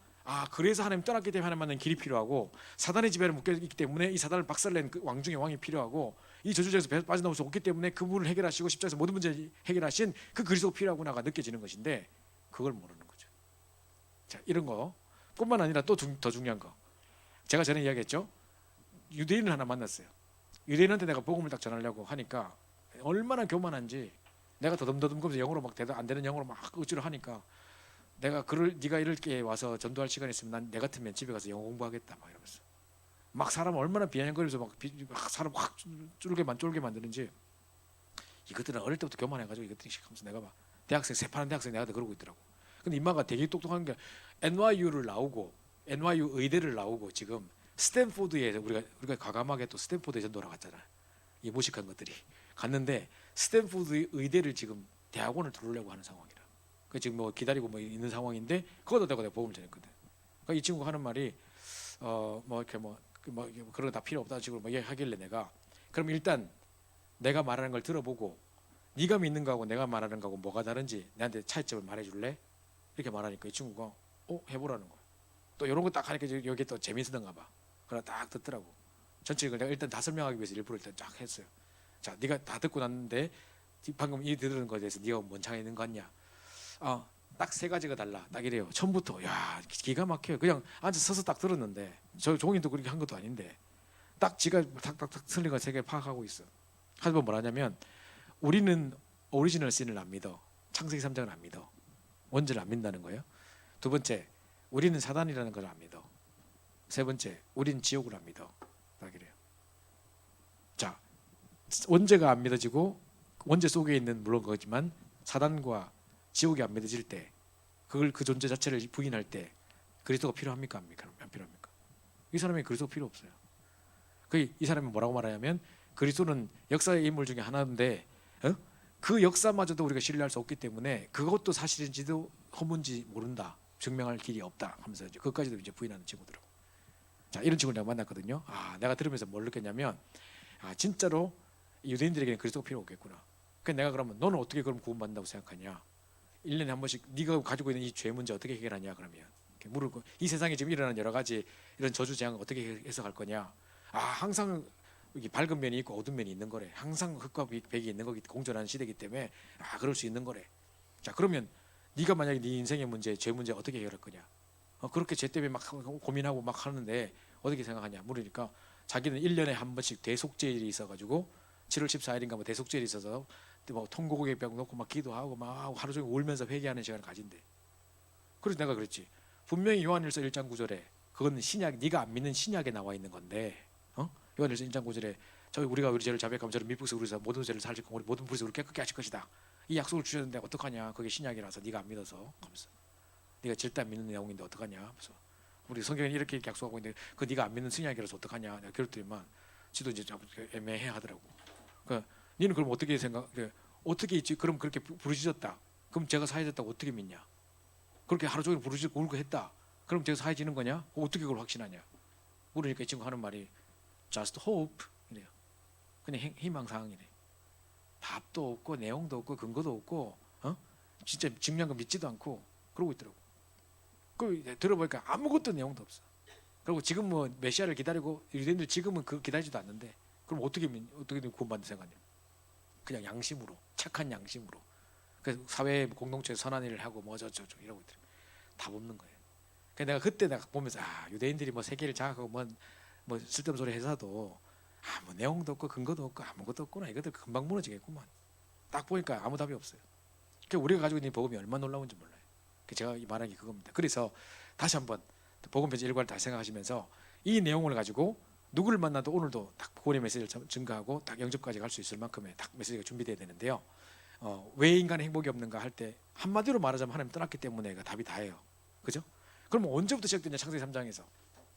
S1: 그래서 하나님 떠났기 때문에 하나님 만나는 길이 필요하고 사단의 지배를 묶여있기 때문에 이 사단을 박살낸 그 왕 중의 왕이 필요하고 이 저주자에서 빠져나올 수 없기 때문에 그 문을 해결하시고 십자가에서 모든 문제를 해결하신 그 그리스도가 필요하구나가 느껴지는 것인데 그걸 모르는 거죠. 자, 이런 거 뿐만 아니라 또 더 중요한 거 제가 전에 이야기했죠. 유대인을 하나 만났어요. 유대인한테 내가 복음을 딱 전하려고 하니까 얼마나 교만한지 내가 더듬더듬거면서 영어로 막 대답 안 되는 영어로 막 어찌로 하니까 내가 네가 이렇게 와서 전도할 시간이 있으면 내 같으면 집에 가서 영어 공부하겠다 막 이러면서 막 사람 얼마나 비아냥거리면서 막 사람 확 쫄게 만드는지 이것들은 어릴 때부터 교만해가지고 이것들이 하면서 내가 막 대학생 새파란 대학생 내가 그러고 있더라고. 근데 인마가 되게 똑똑한 게 NYU를 나오고 NYU 의대를 나오고 지금 스탠포드에 우리가 과감하게 또 스탠포드에 전도를 갔잖아. 이 무식한 것들이 갔는데 스탠포드 의대를 지금 대학원을 들어오려고 하는 상황이라. 그 지금 뭐 기다리고 뭐 있는 상황인데 그것도 내가 복음을 전했거든. 그러니까 이 친구가 하는 말이 뭐 이렇게 뭐 그런 거 다 필요 없다는 식으로 뭐 얘기하길래 내가 그럼 일단 내가 말하는 걸 들어보고 네가 믿는 거하고 내가 말하는 거하고 뭐가 다른지 내한테 차이점을 말해줄래? 이렇게 말하니까 이 친구가 해보라는 거야. 또 이런 거 딱 하니까 여기 또 재밌었던가 봐. 그래 딱 듣더라고. 전체 이걸 내가 일단 다 설명하기 위해서 일부러 일단 쫙 했어요. 자, 네가 다 듣고 났는데 방금 이 들은 거에 대해서 네가 뭔 창에 있는 거 같냐? 딱 3가지가 달라. 딱 이래요. 처음부터 기가 막혀요. 그냥 앉아 서서 딱 들었는데 저 종이도 그렇게 한 것도 아닌데 딱 지가 탁탁탁 틀린 거 3개 파악하고 있어. 하지만 뭐라냐면 우리는 오리지널 씬을 안 믿어. 창세기 3장을 안 믿어. 원죄를 안 믿는다는 거예요. 2번째, 우리는 사단이라는 걸 안 믿어. 3번째, 우리는 지옥을 안 믿어. 딱 이래요. 자, 원죄가 안 믿어지고 원죄 속에 있는 물론 거지만 사단과 지옥이 안 믿어질 때 그걸 그 존재 자체를 부인할 때 그리스도가 필요합니까? 안 필요합니까? 이 사람이 그리스도 필요 없어요. 이 사람이 뭐라고 말하냐면 그리스도는 역사의 인물 중에 하나인데 그 역사마저도 우리가 신뢰할 수 없기 때문에 그것도 사실인지도 허문지 모른다. 증명할 길이 없다 하면서 이제 그것까지도 이제 부인하는 친구들하고 자, 이런 친구를 내가 만났거든요. 내가 들으면서 뭘 느꼈냐면 진짜로 유대인들에게는 그리스도가 필요 없겠구나. 그래서 내가 그러면 너는 어떻게 그럼 구원받는다고 생각하냐? 1년에 한 번씩 네가 가지고 있는 이 죄 문제 어떻게 해결하냐 그러면 이렇게 물고 이 세상에 지금 일어나는 여러 가지 이런 저주 재앙을 어떻게 해석할 거냐? 항상 이게 밝은 면이 있고 어두운 면이 있는 거래. 항상 흑과 백이 있는 거기 공존하는 시대이기 때문에 그럴 수 있는 거래. 자, 그러면 네가 만약에 네 인생의 문제, 죄 문제 어떻게 해결할 거냐? 그렇게 죄 때문에 막 고민하고 막 하는데 어떻게 생각하냐 물으니까 자기는 1년에 한 번씩 대속죄일이 있어가지고 7월 14일인가 뭐 대속죄일이 있어서 뭐 통곡의 벽 놓고 막 기도하고 막 하루 종일 울면서 회개하는 시간을 가진대. 그래서 내가 그랬지. 분명히 요한일서 1장 9절에 그건 신약, 네가 안 믿는 신약에 나와 있는 건데, 요한일서 1장 9절에 우리가 우리 죄를 자백하면 저를 미쁘게 우리서 모든 죄를 사실고 우리 모든 불에서 우리 깨끗게 하실 것이다. 이 약속을 주셨는데 어떡하냐? 그게 신약이라서 네가 안 믿어서 하면서 네가 절대 안 믿는 내용인데 어떡하냐? 하면서 우리 성경에 이렇게 약속하고 있는데 그 네가 안 믿는 신약이라서 어떡하냐? 내가 그랬더니만 지도 이제 애매해 하더라고. 그러니까 너는 그럼 어떻게 어떻게 있지? 그럼 그렇게 부르짖었다. 그럼 제가 사해졌다고 어떻게 믿냐? 그렇게 하루 종일 부르짖고 울고 했다. 그럼 제가 사해지는 거냐? 어떻게 그걸 확신하냐? 물으니까 이 친구 하는 말이 just hope 이래요. 그냥 희망사항이래. 답도 없고 내용도 없고 근거도 없고 진짜 증명한 거 믿지도 않고 그러고 있더라고. 그 들어보니까 아무것도 내용도 없어. 그리고 지금 뭐 메시아를 기다리고 유대인들 지금은 그 기다리지도 않는데 그럼 어떻게 구원받는 생각이냐? 그냥 양심으로 착한 양심으로. 그래서 사회 공동체에 선한 일을 하고 뭐 저저 이러고 있더라고. 답 없는 거예요. 그래서 그때 내가 보면서 유대인들이 뭐 세계를 장악하고 뭐 쓸데없는 소리 해서도 뭐 내용도 없고 근거도 없고 아무것도 없구나. 이것들 금방 무너지겠구만. 딱 보니까 아무 답이 없어요. 그러니까 우리가 가지고 있는 복음이 얼마나 놀라운지 몰라요. 제가 말한 게 그겁니다. 그래서 다시 한번 복음 편지 일과를 다시 생각하시면서 이 내용을 가지고 누구를 만나도 오늘도 딱 구원의 메시지를 증거하고 딱 영접까지 갈 수 있을 만큼의 딱 메시지가 준비되어야 되는데요. 왜 인간의 행복이 없는가 할 때 한마디로 말하자면 하나님 떠났기 때문에 답이 다예요. 그죠? 그럼 언제부터 시작됐냐? 창세기 3장에서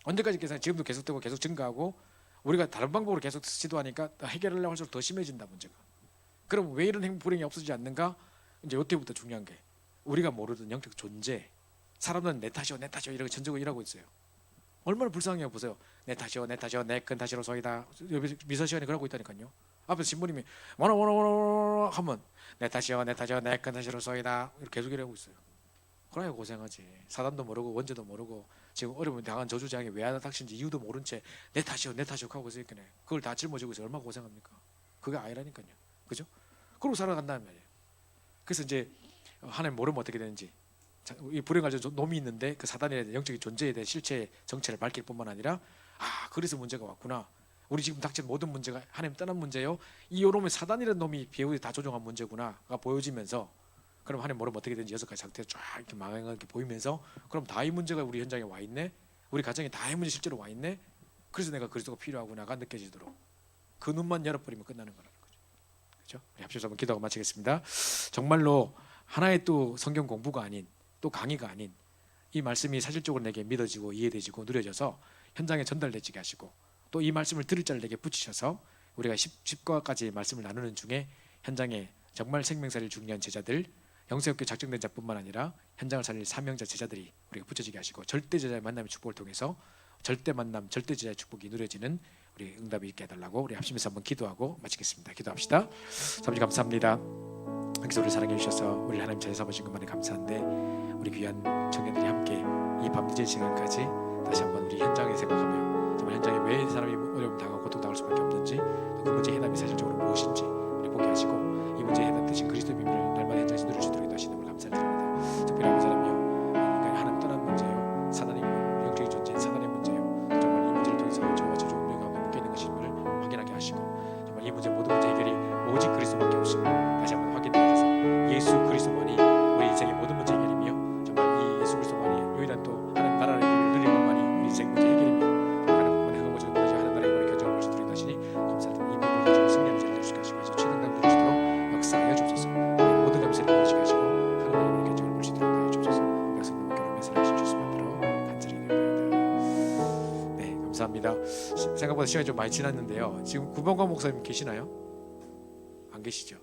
S1: 언제까지 계산? 지금도 계속되고 계속 증가하고 우리가 다른 방법으로 계속 시도하니까 해결하려고 할수록 더 심해진다 문제가. 그럼 왜 이런 불행이 없어지지 않는가? 이제 이때부터 중요한 게 우리가 모르던 영적 존재. 사람들은 내 탓이요 이렇게 전적으로 일하고 있어요. 얼마나 불쌍해요. 보세요. 내 탓이요 내 큰 탓이로소이다. 미서 시간에 그러고 있다니까요. 앞에서 신부님이 와라 하면 내 탓이요 내 큰 탓이로소이다. 이렇게 계속 일하고 있어요. 그래야 고생하지. 사단도 모르고 원죄도 모르고 지금 어려움을 당한 저주장에 왜 하나 닥친지 이유도 모른 채 내 탓이요 하고 있으니까 그걸 다 짊어지고 있어요. 얼마나 고생합니까? 그게 아니라니까요. 그죠? 그러고 살아간다는 말이에요. 그래서 이제 하나님 모르면 어떻게 되는지 이 불행할 놈이 있는데 그 사단의 영적인 존재에 대한 실체 정체를 밝힐 뿐만 아니라 그래서 문제가 왔구나. 우리 지금 닥친 모든 문제가 하나님 떠난 문제요. 이 요놈의 사단이라는 놈이 비우에 다 조종한 문제구나가 보여지면서 그럼 하나님 모르면 어떻게 되는지 6가지 상태가 쫙 이렇게 망하게 보이면서 그럼 다의 문제가 우리 현장에 와 있네. 우리 가정에 다의 문제 실제로 와 있네. 그래서 내가 그리스도가 필요하구나가 느껴지도록 그 눈만 열어버리면 끝나는 거라는 거죠. 그렇죠? 우리 합쳐서 한번 기도하고 마치겠습니다. 정말로 하나의 또 성경 공부가 아닌 또 강의가 아닌 이 말씀이 사실적으로 내게 믿어지고 이해되지고 누려져서 현장에 전달되지게 하시고 또 이 말씀을 들을 자를 내게 붙이셔서 우리가 10과까지 말씀을 나누는 중에 현장에 정말 생명사를 중요한 제자들 영세롭게 작정된 자뿐만 아니라 현장을 살릴 사명자 제자들이 우리가 붙여지게 하시고 절대 제자의 만남의 축복을 통해서 절대 만남 절대 제자의 축복이 누려지는 우리 응답이 있게 해달라고 우리 합심해서 한번 기도하고 마치겠습니다. 기도합시다. 아버지 감사합니다. 여기서 우리 사랑해 주셔서 우리 하나님 잘 삼으신 것만에 감사한데 우리 귀한 청년들이 함께 이 밤 늦은 시간까지 다시 한번 우리 현장에 생각하며 정말 현장에 왜 사람이 어려움 당하고 고통 당할 수밖에 없는지 또 그 문제 해답이 사실적으로 무엇인지 우리 보게 하시고 이 문제 해답 대신 그리스도의 비밀을 날마다 현장에서 누릴 수 있도록 인도하시는 걸 감사드립니다. 특별히 아버지 하나님요 인간이 하나님 떠난 문제요 사단의 영적인 존재인 사단의 문제요 정말 이 문제를 통해서 저와 저주 운명 가운데 묶여 있는 것임을 확인하게 하시고 정말 이 문제 모든 문제 해결이 오직 그리스도밖에 없음을 다시 한번 확인하셔서 예수 그리스도만이 우리 인생의 모든 문제 해결이며 정말 이 예수 그리스도만이 유일한 또 하나님 나라의 비밀을 누리는 것만이 우리 인생 문제 해결이며 하나님 뿐만이 하고 모든 문제 하나님 나라의 이번에 결정을 볼수 있도록 하시니 감사드립니다. 이 부분을 가지고 승리하는 자를 주시게 하시고 최선을 누리시도록 역사하여 주옵소서. 모든 감사를 보내시게 하시고 하나님 나라의 결정을 볼수 있도록 하여 주옵소서. 백성들과 결혼해 살아주실 수 만들어 간절히 기도합니다. 네, 감사합니다. 생각보다 시간이 좀 많이 지났는데요. 지금 구봉관 목사님 계시나요? 안 계시죠?